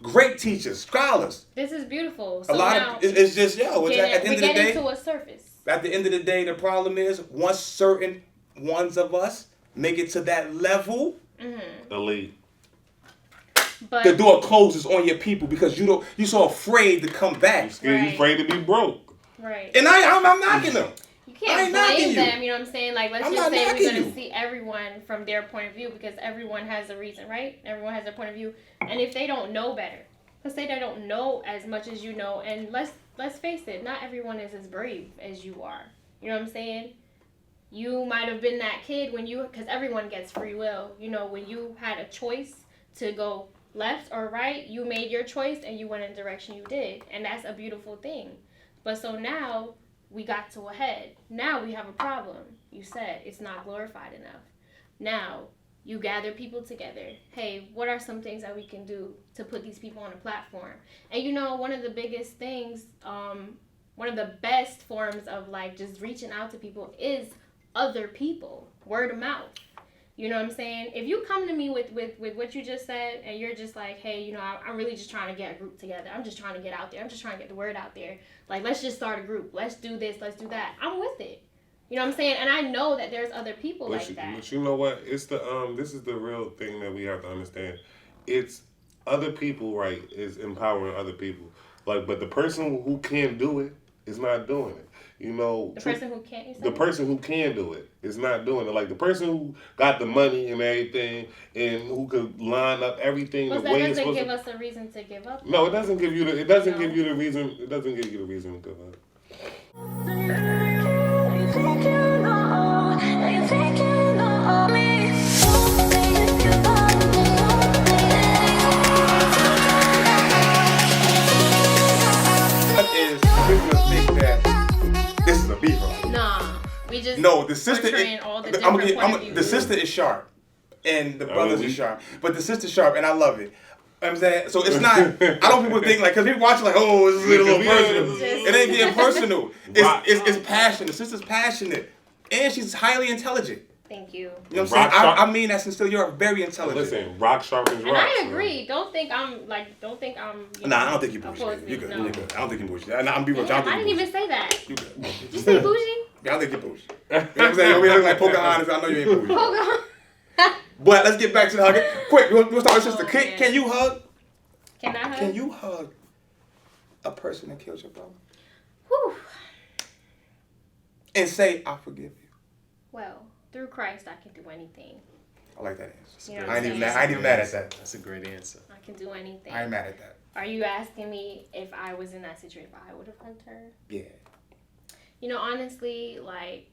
Great teachers, scholars. This is beautiful. So a lot now of it's just at the end of the day. To a surface. At the end of the day, the problem is once certain ones of us make it to that level, elite. But the door closes on your people because you're so afraid to come back. You afraid to be broke. Right. And I'm knocking them. You I can't ain't knocking blame you. them, you know what I'm saying? Like, let's I'm just not say knocking we're going you. to see everyone from their point of view because everyone has a reason, right? Everyone has their point of view. And if they don't know better, let's say they don't know as much as you know, and let's face it, not everyone is as brave as you are. You know what I'm saying? You might have been that kid when you, because everyone gets free will, you know, when you had a choice to go left or right, you made your choice and you went in the direction you did. And that's a beautiful thing. But so now we got to a head. Now we have a problem. You said it's not glorified enough. Now you gather people together. Hey, what are some things that we can do to put these people on a platform? And you know, one of the biggest things, one of the best forms of like just reaching out to people is other people, word of mouth. You know what I'm saying? If you come to me with what you just said and you're just like, hey, you know, I'm really just trying to get a group together. I'm just trying to get out there. I'm just trying to get the word out there. Like, let's just start a group. Let's do this. Let's do that. I'm with it. You know what I'm saying? And I know that there's other people like that. But you know what? It's the this is the real thing that we have to understand. It's other people, right, is empowering other people. Like, but the person who can't do it is not doing it. You know, The person who can't. You said? the person who can do it is not doing it. Like the person who got the money and everything, and who could line up everything But the that way it's doesn't supposed give to. us a reason to give up. No, it doesn't give you the. It doesn't No. give you the reason. It doesn't give you the reason to give up. What is people think that this is a beef? Nah, we just No, the sister. portraying all the different point of views. The sister is sharp, and the brothers we- is sharp, but the sister's sharp, and I love it. You know what I'm saying, so it's not. I don't people think like because people watch like, oh, it's a little personal. It ain't getting personal. It's passion. The sister's passionate, and she's highly intelligent. Thank you. You know what I'm saying? I mean that sincerely. You're very intelligent. Listen, rock sharpens rock. And I agree. Don't think I'm. You Nah, know, I don't think you bougie. opposed You me. good. No. You good. I don't think you bougie. I'm be real. Damn, I I don't didn't think you even bougie. say that. You good. Did you say bougie? Yeah, I think you're bougie. You know what I'm saying? We look like Pocahontas. I know you ain't bougie. Hold But let's get back to the hugging. Quick, we'll start with sister. Oh, Can, man. can you hug? Can I hug? Can you hug a person that killed your brother Whew. and say, I forgive you? Well, through Christ, I can do anything. I like that answer. You know I what ain't I'm even saying? mad. I ain't even mad at that. That's a great answer. I can do anything. I ain't mad at that. Are you asking me if I was in that situation, if I would have hugged her? Yeah. You know, honestly, like,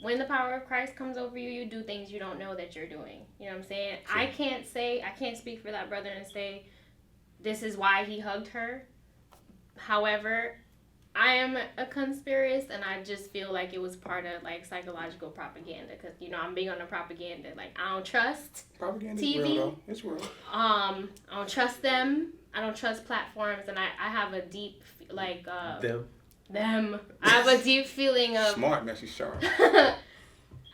when the power of Christ comes over you, you do things you don't know that you're doing. You know what I'm saying? True. I can't speak for that brother and say, this is why he hugged her. However, I am a conspiracist, and I just feel like it was part of, like, psychological propaganda. Because, you know, I'm big on the propaganda. Like, I don't trust Propaganda TV. is real, though. It's real. I don't trust them. I don't trust platforms. And I have a deep, like, them. I have a deep feeling of... Smart, man. She's sharp.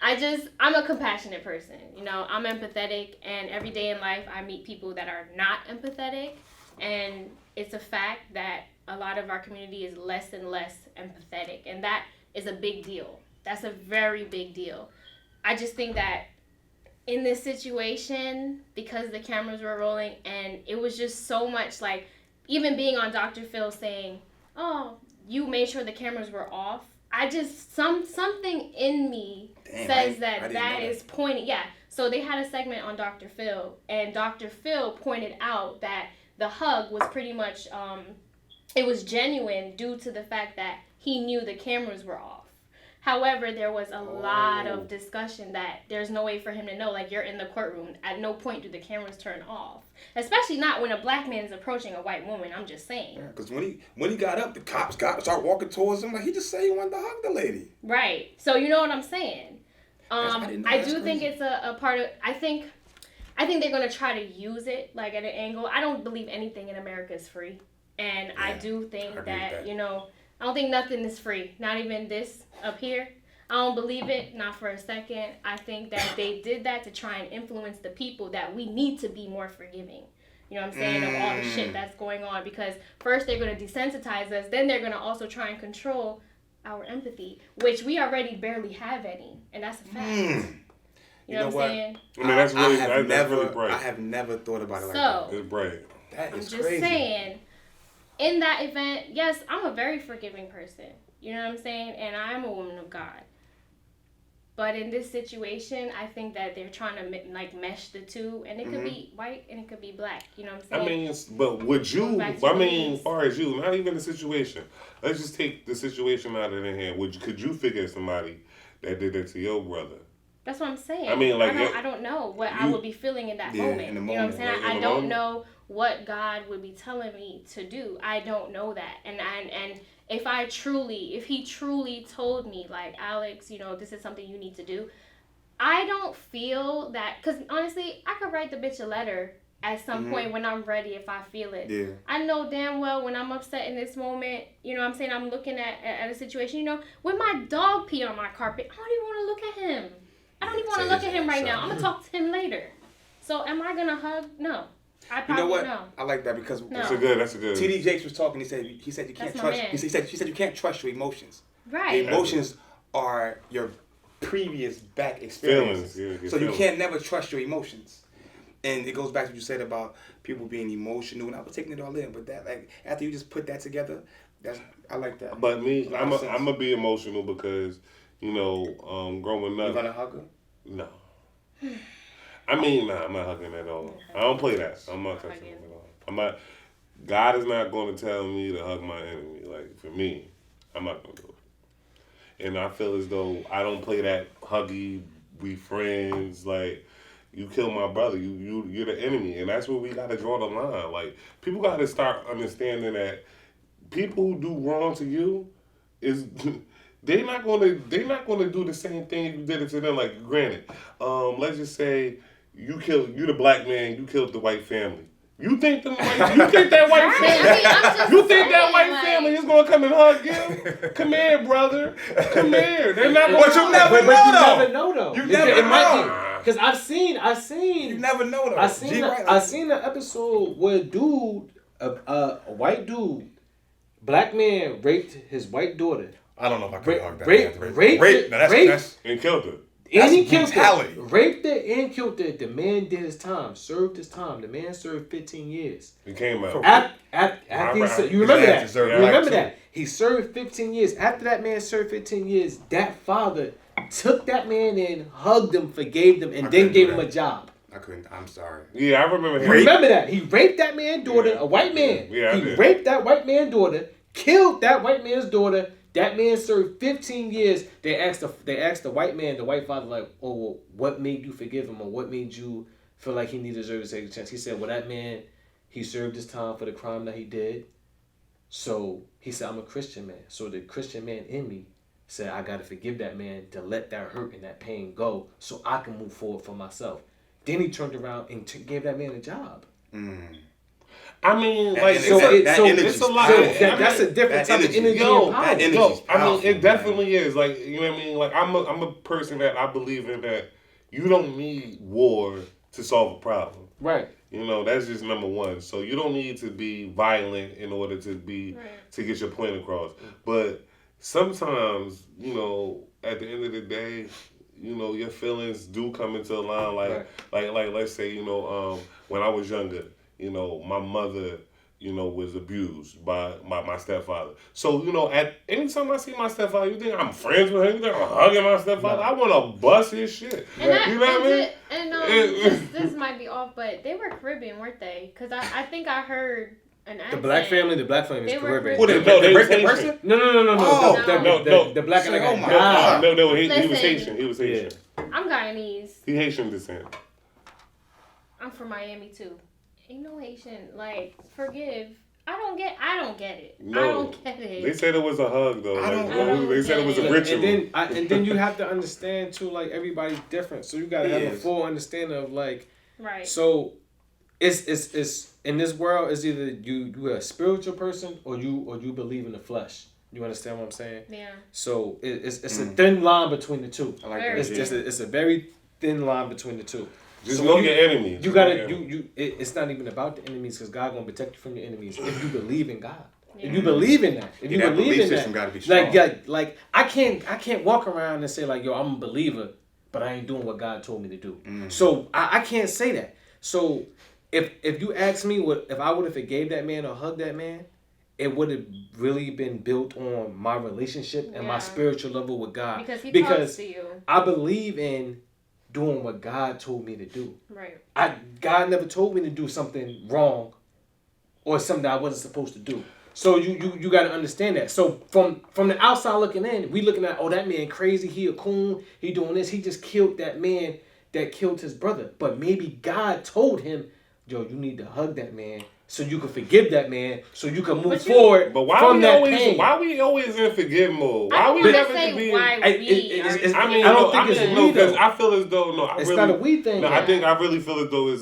I'm a compassionate person. You know, I'm empathetic, and every day in life I meet people that are not empathetic, and it's a fact that a lot of our community is less and less empathetic, and that is a big deal. That's a very big deal. I just think that in this situation, because the cameras were rolling, and it was just so much, like, even being on Dr. Phil saying, oh, you made sure the cameras were off. I just, something in me says that is pointing, yeah. So they had a segment on Dr. Phil, and Dr. Phil pointed out that the hug was pretty much, it was genuine due to the fact that he knew the cameras were off. However, there was a lot of discussion that there's no way for him to know, like, you're in the courtroom. At no point do the cameras turn off. Especially not when a black man is approaching a white woman, I'm just saying. Because when he got up, the cops started walking towards him. Like, he just said he wanted to hug the lady. Right. So you know what I'm saying? I do think crazy. it's a part of, I think they're going to try to use it, like, at an angle. I don't believe anything in America is free. And I do think that, you know, I don't think nothing is free. Not even this up here. I don't believe it, not for a second. I think that they did that to try and influence the people that we need to be more forgiving. You know what I'm saying? Of all the shit that's going on. Because first they're going to desensitize us. Then they're going to also try and control our empathy, which we already barely have any. And that's a fact. You know what I'm saying? I mean, that's really, that's that's really bright. I have never thought about it like So, that. It's bright. That I'm is just crazy. saying, in that event, yes, I'm a very forgiving person. You know what I'm saying? And I'm a woman of God. But in this situation, I think that they're trying to like mesh the two, and it could be white and it could be black. You know what I'm saying? But would you? Goes back to As far as you, not even the situation. Let's just take the situation out of the hand. Could you figure somebody that did that to your brother? That's what I'm saying. I don't know what I would be feeling in that moment. In the moment. You know what I'm saying? Right, I don't know what God would be telling me to do. I don't know that. And if he truly told me, like, Alex, this is something you need to do, I don't feel that, because honestly, I could write the bitch a letter at some point when I'm ready if I feel it. Yeah. I know damn well when I'm upset in this moment, you know what I'm saying, I'm looking at a situation, when my dog pee on my carpet, I don't even want to look at him. I don't even want to look at him right now. I'm going to talk to him later. So am I going to hug? No. I probably You know what? No. I like that because That's a good. TD Jakes was talking. He said you can't trust. She said you can't trust your emotions. Right. The emotions are your previous back experiences. Feelings, so you can't never trust your emotions. And it goes back to what you said about people being emotional, and I was taking it all in. But that, like, after you just put that together, I like that. But me, I'm gonna be emotional because growing up. You gonna hug her? No. I'm not hugging at all. I don't play that. I'm not touching him at all. I'm not. God is not going to tell me to hug my enemy. Like, for me, I'm not going to do it. And I feel as though I don't play that huggy, we friends. Like, you kill my brother, you're the enemy, and that's where we got to draw the line. Like, people got to start understanding that people who do wrong to you is. They're not gonna do the same thing if you did it to them. Like, granted, let's just say you the black man, you killed the white family. You think that white family? You think that white family is gonna come and hug you? Come here, brother. Come here. They're not gonna. But you never know though. You never know. Because I've seen. You never know though. I seen the episode where a white dude, black man raped his white daughter. I don't know if I could hug that. Raped and killed her. And he killed her. Raped her and killed her. The man did his time. Served his time. The man served 15 years. He came out. You remember that? You remember that? He served 15 years. After that man served 15 years, that father took that man in, hugged him, forgave them, and then gave him a job. I couldn't. I'm sorry. Yeah, I remember him. Remember that? He raped that man's daughter, a white man. Yeah, he raped that white man's daughter, killed that white man's daughter. That man served 15 years. They asked the white man, the white father, like, oh, well, what made you forgive him, or what made you feel like he deserved a second chance? He said, well, that man, he served his time for the crime that he did. So he said, I'm a Christian man. So the Christian man in me said, I gotta forgive that man to let that hurt and that pain go, so I can move forward for myself. Then he turned around and gave that man a job. I mean, it's a lot. That's a different type of energy. It definitely is. Like, you know what I mean? Like, I'm a person that I believe in that you don't need war to solve a problem. Right. That's just number one. So you don't need to be violent in order to get your point across. But sometimes, at the end of the day, your feelings do come into a line. Like let's say, when I was younger. My mother, was abused by my stepfather. So, at any time I see my stepfather, you think I'm friends with him? You think I'm hugging my stepfather? I want to bust his shit. And you know what I mean? This might be off, but they were Caribbean, weren't they? Because I think I heard an accent. The black family is Caribbean. Who they break that person? No. The black guy. Oh my God. No, he was Haitian. He was Haitian. I'm Guyanese. He Haitian descent. I'm from Miami too. Ain't no Haitian. Like, forgive. I don't get it. No. I don't get it. They said it was a hug though. They said it was a Look, ritual. And then you have to understand too, like, everybody's different. So you gotta have a full understanding of, like, right. So it's in this world, it's either you're a spiritual person or you believe in the flesh. You understand what I'm saying? Yeah. So it's a thin line between the two. I like that. It's a very thin line between the two. Just know your enemies. You gotta it's not even about the enemies, because God gonna protect you from your enemies if you believe in God. Yeah. If you believe in that, if you believe in that, gotta be strong. like I can't walk around and say, like, yo, I'm a believer, but I ain't doing what God told me to do. So I can't say that. So if you ask me if I would have forgave that man or hugged that man, it would have really been built on my relationship and my spiritual level with God. Because he talks to you. I believe in doing what God told me to do. Right. God never told me to do something wrong or something that I wasn't supposed to do. So you got to understand that. So from the outside looking in, we looking at, oh, that man crazy, he a coon, he doing this, he just killed that man that killed his brother. But maybe God told him, yo, you need to hug that man so you can forgive that man, so you can move forward from that pain. Why we always in forgive mode? Why we never I don't think it's we because I feel as though it's not a we thing. No, I think I really feel as though it's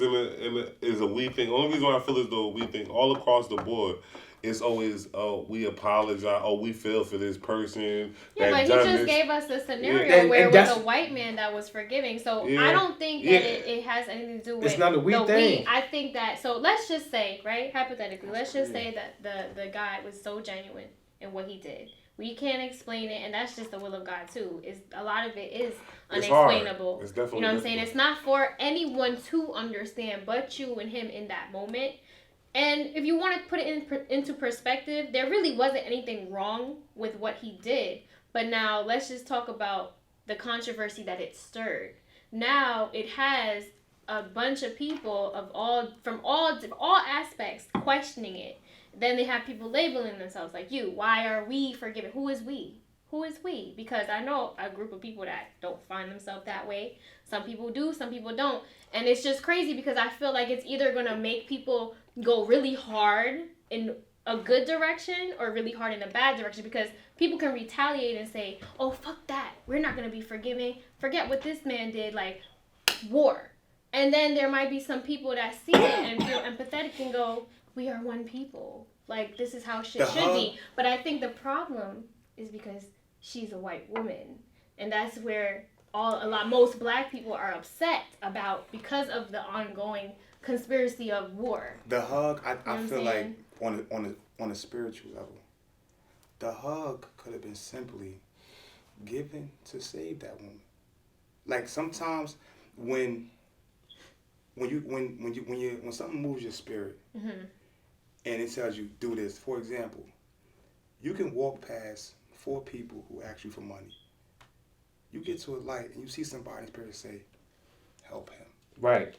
is a we thing. Only reason why I feel as though a we thing all across the board. It's always, we apologize. We feel for this person. Yeah, but he just gave us the scenario where it was a white man that was forgiving. So I don't think that it has anything to do with it's not a we thing. I think that, so let's just say, right, hypothetically, let's just say that the guy was so genuine in what he did. We can't explain it, and that's just the will of God too. A lot of it is unexplainable. It's definitely, you know what I'm saying? It's not for anyone to understand but you and him in that moment. And if you want to put it into perspective, there really wasn't anything wrong with what he did. But now let's just talk about the controversy that it stirred. Now it has a bunch of people from all aspects questioning it. Then they have people labeling themselves like you. Why are we forgiven? Who is we? Who is we? Because I know a group of people that don't find themselves that way. Some people do, some people don't. And it's just crazy because I feel like it's either going to make people go really hard in a good direction or really hard in a bad direction, because people can retaliate and say, oh, fuck that. We're not going to be forgiving. Forget what this man did, like war. And then there might be some people that see it and feel empathetic and go, we are one people. Like, this is how shit should be. But I think the problem is because she's a white woman. And that's where most black people are upset about, because of the ongoing conspiracy of war. The hug, I feel like on a spiritual level, the hug could have been simply given to save that woman. Like sometimes when something moves your spirit, and it tells you do this. For example, you can walk past 4 people who ask you for money. You get to a light and you see somebody in spirit say, help him. Right,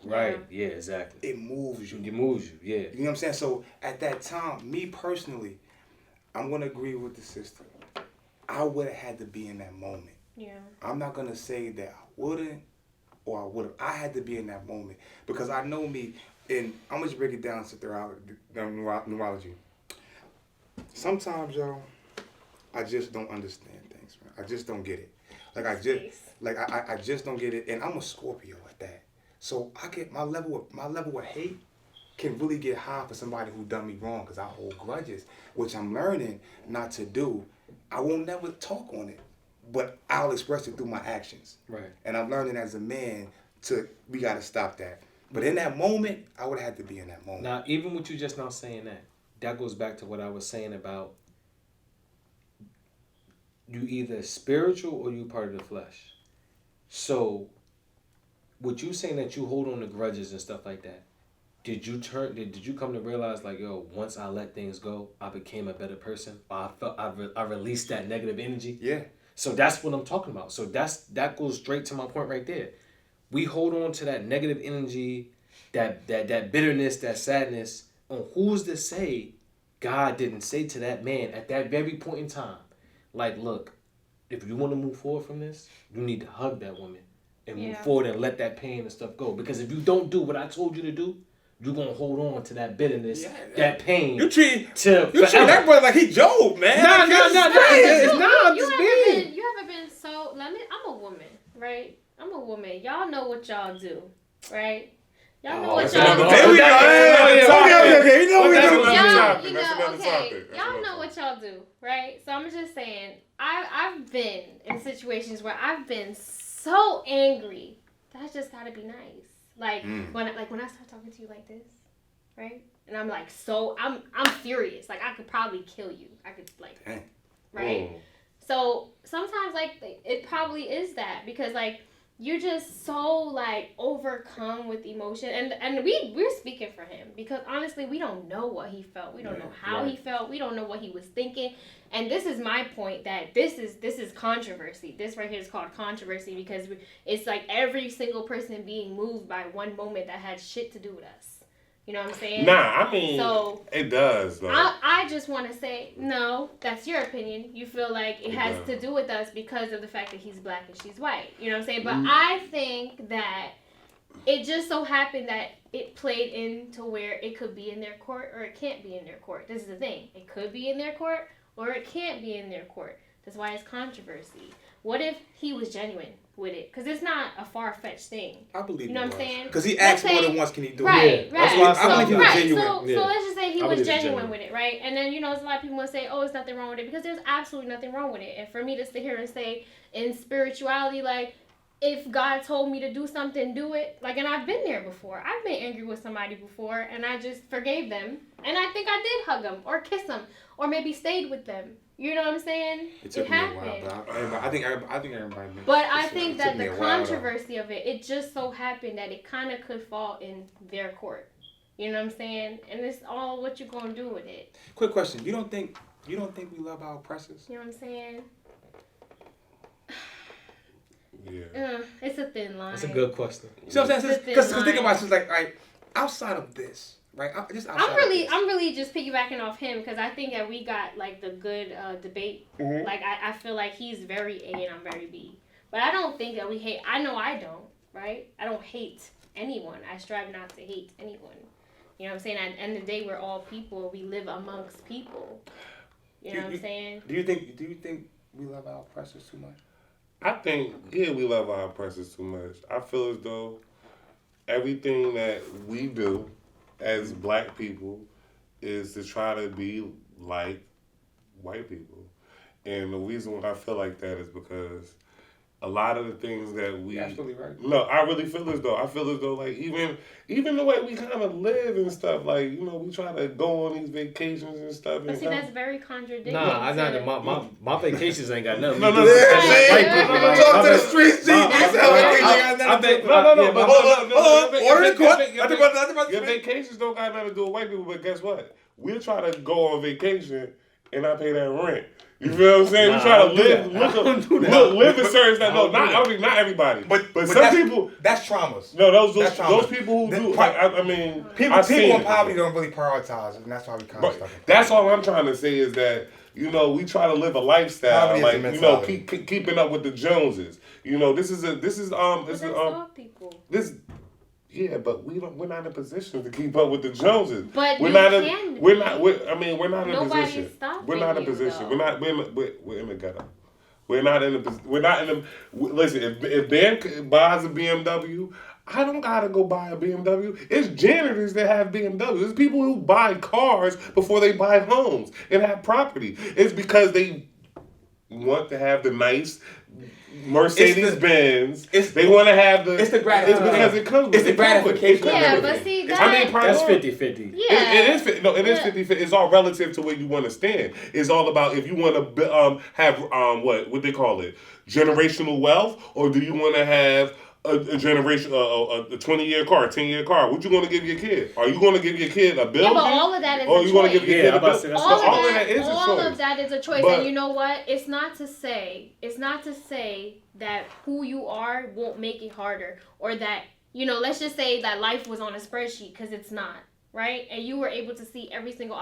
yeah, exactly. It moves you. It moves you, yeah. You know what I'm saying? So at that time, me personally, I'm going to agree with the sister. I would have had to be in that moment. Yeah. I'm not going to say that I wouldn't or I would have. I had to be in that moment because I know me, and I'm going to break it down to neurology. Sometimes, y'all, I just don't understand things, man. I just don't get it. I just don't get it, and I'm a Scorpio at that. So I get my level of hate can really get high for somebody who done me wrong because I hold grudges, which I'm learning not to do. I won't never talk on it, but I'll express it through my actions. Right. And I'm learning as a man we got to stop that. But in that moment, I would have had to be in that moment. Now, even with you just now saying that goes back to what I was saying about you either spiritual or you part of the flesh. So, with you saying that you hold on to grudges and stuff like that, did you come to realize like, yo, once I let things go, I became a better person? Or I released that negative energy? Yeah. So that's what I'm talking about. So that goes straight to my point right there. We hold on to that negative energy, that bitterness, that sadness. And who's to say God didn't say to that man at that very point in time, like, look, if you want to move forward from this, you need to hug that woman and move forward and let that pain and stuff go. Because if you don't do what I told you to do, you're going to hold on to that bitterness, that pain. You treat that brother like he Job, man. No. You haven't been so... I'm a woman, right? I'm a woman. Y'all know what y'all do, right? Y'all know what y'all do. There we go. Okay. You know what we're doing. Y'all know what y'all do, right? So I'm just saying, I've been in situations where I've been so angry that I just gotta be nice. Like when I start talking to you like this, right? And I'm like, I'm furious. Like I could probably kill you. I could right? Whoa. So sometimes like it probably is that because like you're just so like overcome with emotion, and we're speaking for him because honestly we don't know what he felt, we don't know how he felt, we don't know what he was thinking, and this is my point that this is controversy. This right here is called controversy because it's like every single person being moved by one moment that had shit to do with us. You know what I'm saying? Nah, I mean, so it does though. I just want to say no. That's your opinion. You feel like it has to do with us because of the fact that he's black and she's white. You know what I'm saying? But I think that it just so happened that it played into where it could be in their court or it can't be in their court. This is the thing. It could be in their court or it can't be in their court. That's why it's controversy. What if he was genuine with it? Because it's not a far-fetched thing. I believe you know what I'm saying? Because he asked more than once, can he do right, it? Right, That's why I believe he was genuine. So let's just say he was genuine with it, right? And then, there's a lot of people will say, oh, there's nothing wrong with it, because there's absolutely nothing wrong with it. And for me to sit here and say, in spirituality, like, if God told me to do something, do it. Like, and I've been there before. I've been angry with somebody before, and I just forgave them. And I think I did hug them or kiss them or maybe stayed with them. You know what I'm saying? It took me a while, but I think everybody. But I think that the controversy of it just so happened that it kind of could fall in their court. You know what I'm saying? And it's all what you're gonna do with it. Quick question: You don't think we love our oppressors? You know what I'm saying? Yeah. It's a thin line. That's a good question. So I'm saying, because think about it, it's like outside of this. Right, I'm really just piggybacking off him because I think that we got like the good debate. Mm-hmm. Like I feel like he's very A and I'm very B, but I don't think that we hate. I know I don't. Right, I don't hate anyone. I strive not to hate anyone. You know what I'm saying? At the end of the day, we're all people. We live amongst people. You know what I'm saying? Do you think we love our oppressors too much? I think we love our oppressors too much. I feel as though everything that we do as black people is to try to be like white people. And the reason why I feel like that is because a lot of the things that we... You're absolutely right. No, I really feel as though, like even the way we kind of live and stuff, like, we try to go on these vacations and stuff. But see, that's very contradictory. Nah, my vacations ain't got nothing. No. Talk to the streets, G. Order the court. Your vacations don't got nothing to do with white people, but guess what? We'll try to go on vacation and not pay that rent. You feel what I'm saying? We try to live in certain stuff. No, not everybody. But some people. That's traumas. No, those people who do. People in poverty don't really prioritize it, and that's why we kind of stuck. That's all I'm trying to say is that we try to live a lifestyle like keeping up with the Joneses. Yeah, but we're not in a position to keep up with the Joneses. But we're not in a position. We're not in a position. We're in the gutter. We're not in the. Listen, if Ben buys a BMW, I don't gotta go buy a BMW. It's janitors that have BMWs. It's people who buy cars before they buy homes and have property. It's because they want to have the nice Mercedes Benz. They want to have the. It's the gratification. It's because it comes with. It's the gratification. Yeah, but see, that's 50-50. Yeah, it is 50. No, it is 50-50. It's all relative to where you want to stand. It's all about if you want to have what they call it, generational wealth, or do you want to have a generation, a 20-year car, a 10-year car. What you going to give your kid? Are you going to give your kid a building? Yeah, but all of that is or a choice. Or you going to give your kid a building? All of that is a choice. And you know what? It's not to say that who you are won't make it harder. Or that, let's just say that life was on a spreadsheet, because it's not, right? And you were able to see every single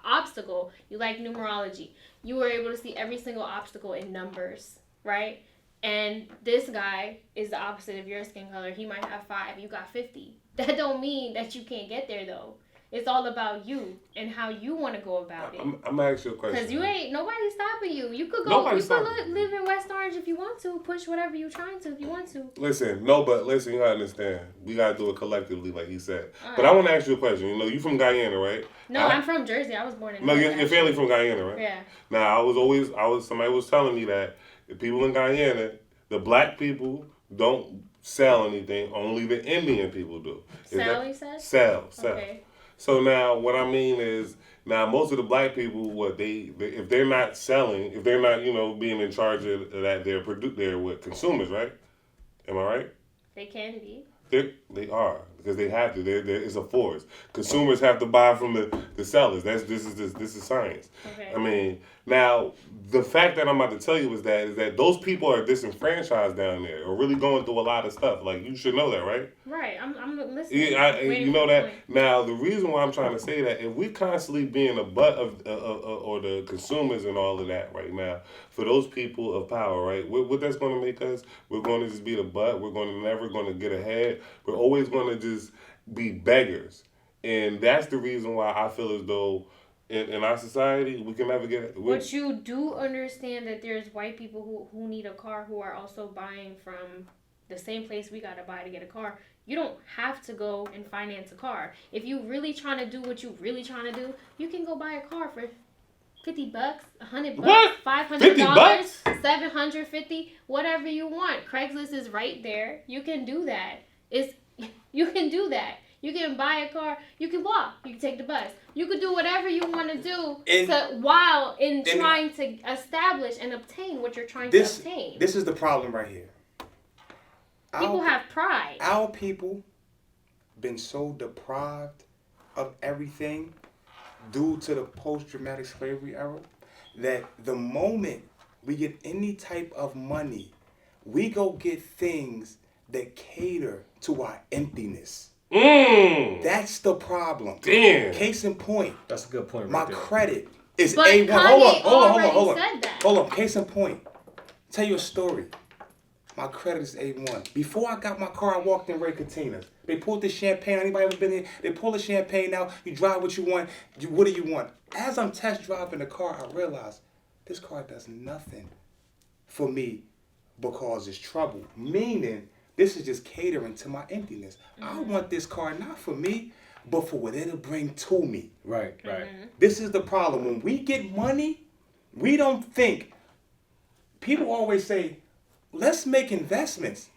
obstacle. You like numerology. You were able to see every single obstacle in numbers, right? And this guy is the opposite of your skin color. He might have 5, you got 50. That don't mean that you can't get there, though. It's all about you and how you want to go about it. I'm gonna ask you a question. Because nobody's stopping you. You could go. You could live in West Orange if you want to. Push whatever you're trying to if you want to. Listen, you gotta understand. We gotta do it collectively, like he said. Right. But I want to ask you a question. You from Guyana, right? No, I'm from Jersey. I was born in. No, your family from Guyana, right? Yeah. Now somebody was telling me that the people in Guyana, the black people don't sell anything. Only the Indian people do. Sell. Okay. So now, what I mean is, most of the black people, if they're not selling, if they're not, being in charge of that, they're consumers, right? Am I right? They can be. They are because they have to. It's a force. Consumers have to buy from the sellers. This is science. Okay. I mean, now the fact that I'm about to tell you is that those people are disenfranchised down there, or really going through a lot of stuff. Like you should know that, right? Right. I'm listening. Yeah, you know that. Now the reason why I'm trying to say that, if we constantly being a butt of or the consumers and all of that right now, for those people of power, right? What that's going to make us? We're going to just be the butt. We're never going to get ahead. We're always going to just be beggars, and that's the reason why I feel as though in our society we can never get. But you do understand that there's white people who need a car who are also buying from the same place we gotta buy to get a car. You don't have to go and finance a car. If you really trying to do what you really trying to do, you can go buy a car for $50, $100, What? $500, $750, whatever you want. Craigslist is right there. You can do that. You can do that. You can buy a car. You can walk. You can take the bus. You can do whatever you want to do while trying to establish and obtain what you're trying to obtain. This is the problem right here. People have pride. Our people been so deprived of everything due to the post-traumatic slavery era that the moment we get any type of money, we go get things that cater to our emptiness. That's the problem. Damn. Case in point. That's a good point. My right credit is but A1. Kanye Hold on. said that. Hold on. Case in point. Tell you a story. My credit is A1. Before I got my car, I walked in Ray Catinas. They pulled the champagne. Anybody ever been here? They pull the champagne out. You drive what you want. What do you want? As I'm test driving the car, I realize this car does nothing for me because it's trouble. Meaning, this is just catering to my emptiness. I want this car not for me, but for what it'll bring to me. Right. This is the problem. When we get money, we don't think. People always say, let's make investments.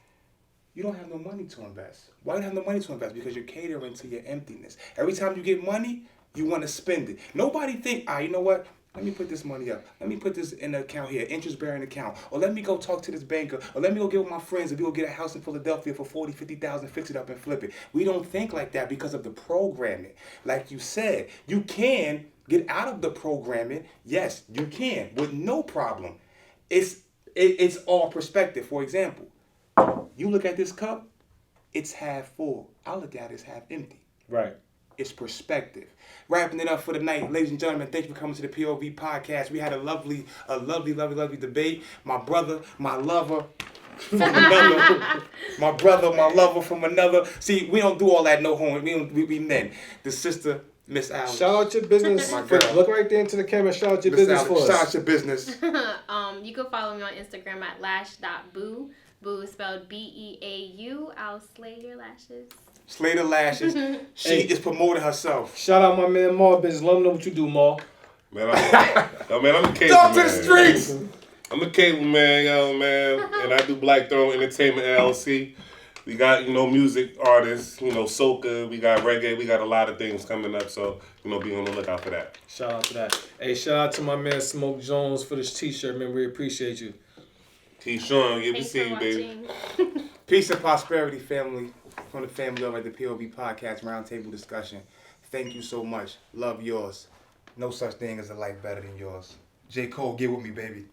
You don't have no money to invest. Why don't you have no money to invest? Because you're catering to your emptiness. Every time you get money, you want to spend it. Nobody think, you know what? Let me put this money up. Let me put this in the account here, interest-bearing account. Or let me go talk to this banker. Or let me go get with my friends and we go get a house in Philadelphia for $40,000, $50,000, fix it up and flip it. We don't think like that because of the programming. Like you said, you can get out of the programming. Yes, you can with no problem. It's all perspective. For example, you look at this cup, it's half full. I look at it as half empty. Right. It's perspective. Wrapping it up for the night, ladies and gentlemen. Thank you for coming to the POV podcast. We had a lovely debate. My brother, my lover from another. My brother, my lover from another. See, we don't do all that no homo. We men. The sister, Miss Alice. Shout out your business. My girl. Look right there into the camera. Shout out your Miss business Alice, for us. shout out your business. You can follow me on Instagram at lash.boo. Boo is spelled B-E-A-U. I'll slay your lashes. Slay the lashes. She is promoting herself. Shout out my man Maul business. Let him know what you do, Maul. Man, I'm a cable Talk man. to the streets. I'm a cable man, man, and I do Black Throne Entertainment LLC. We got, music artists, soca, we got reggae, we got a lot of things coming up, so, be on the lookout for that. Shout out to that. Hey, shout out to my man Smoke Jones for this t-shirt, man. We appreciate you. T-Sean, good to Thanks see for you, baby. watching. Peace and prosperity, family. From the family over at the POV podcast roundtable discussion. Thank you so much. Love yours. No such thing as a life better than yours. J. Cole, get with me, baby.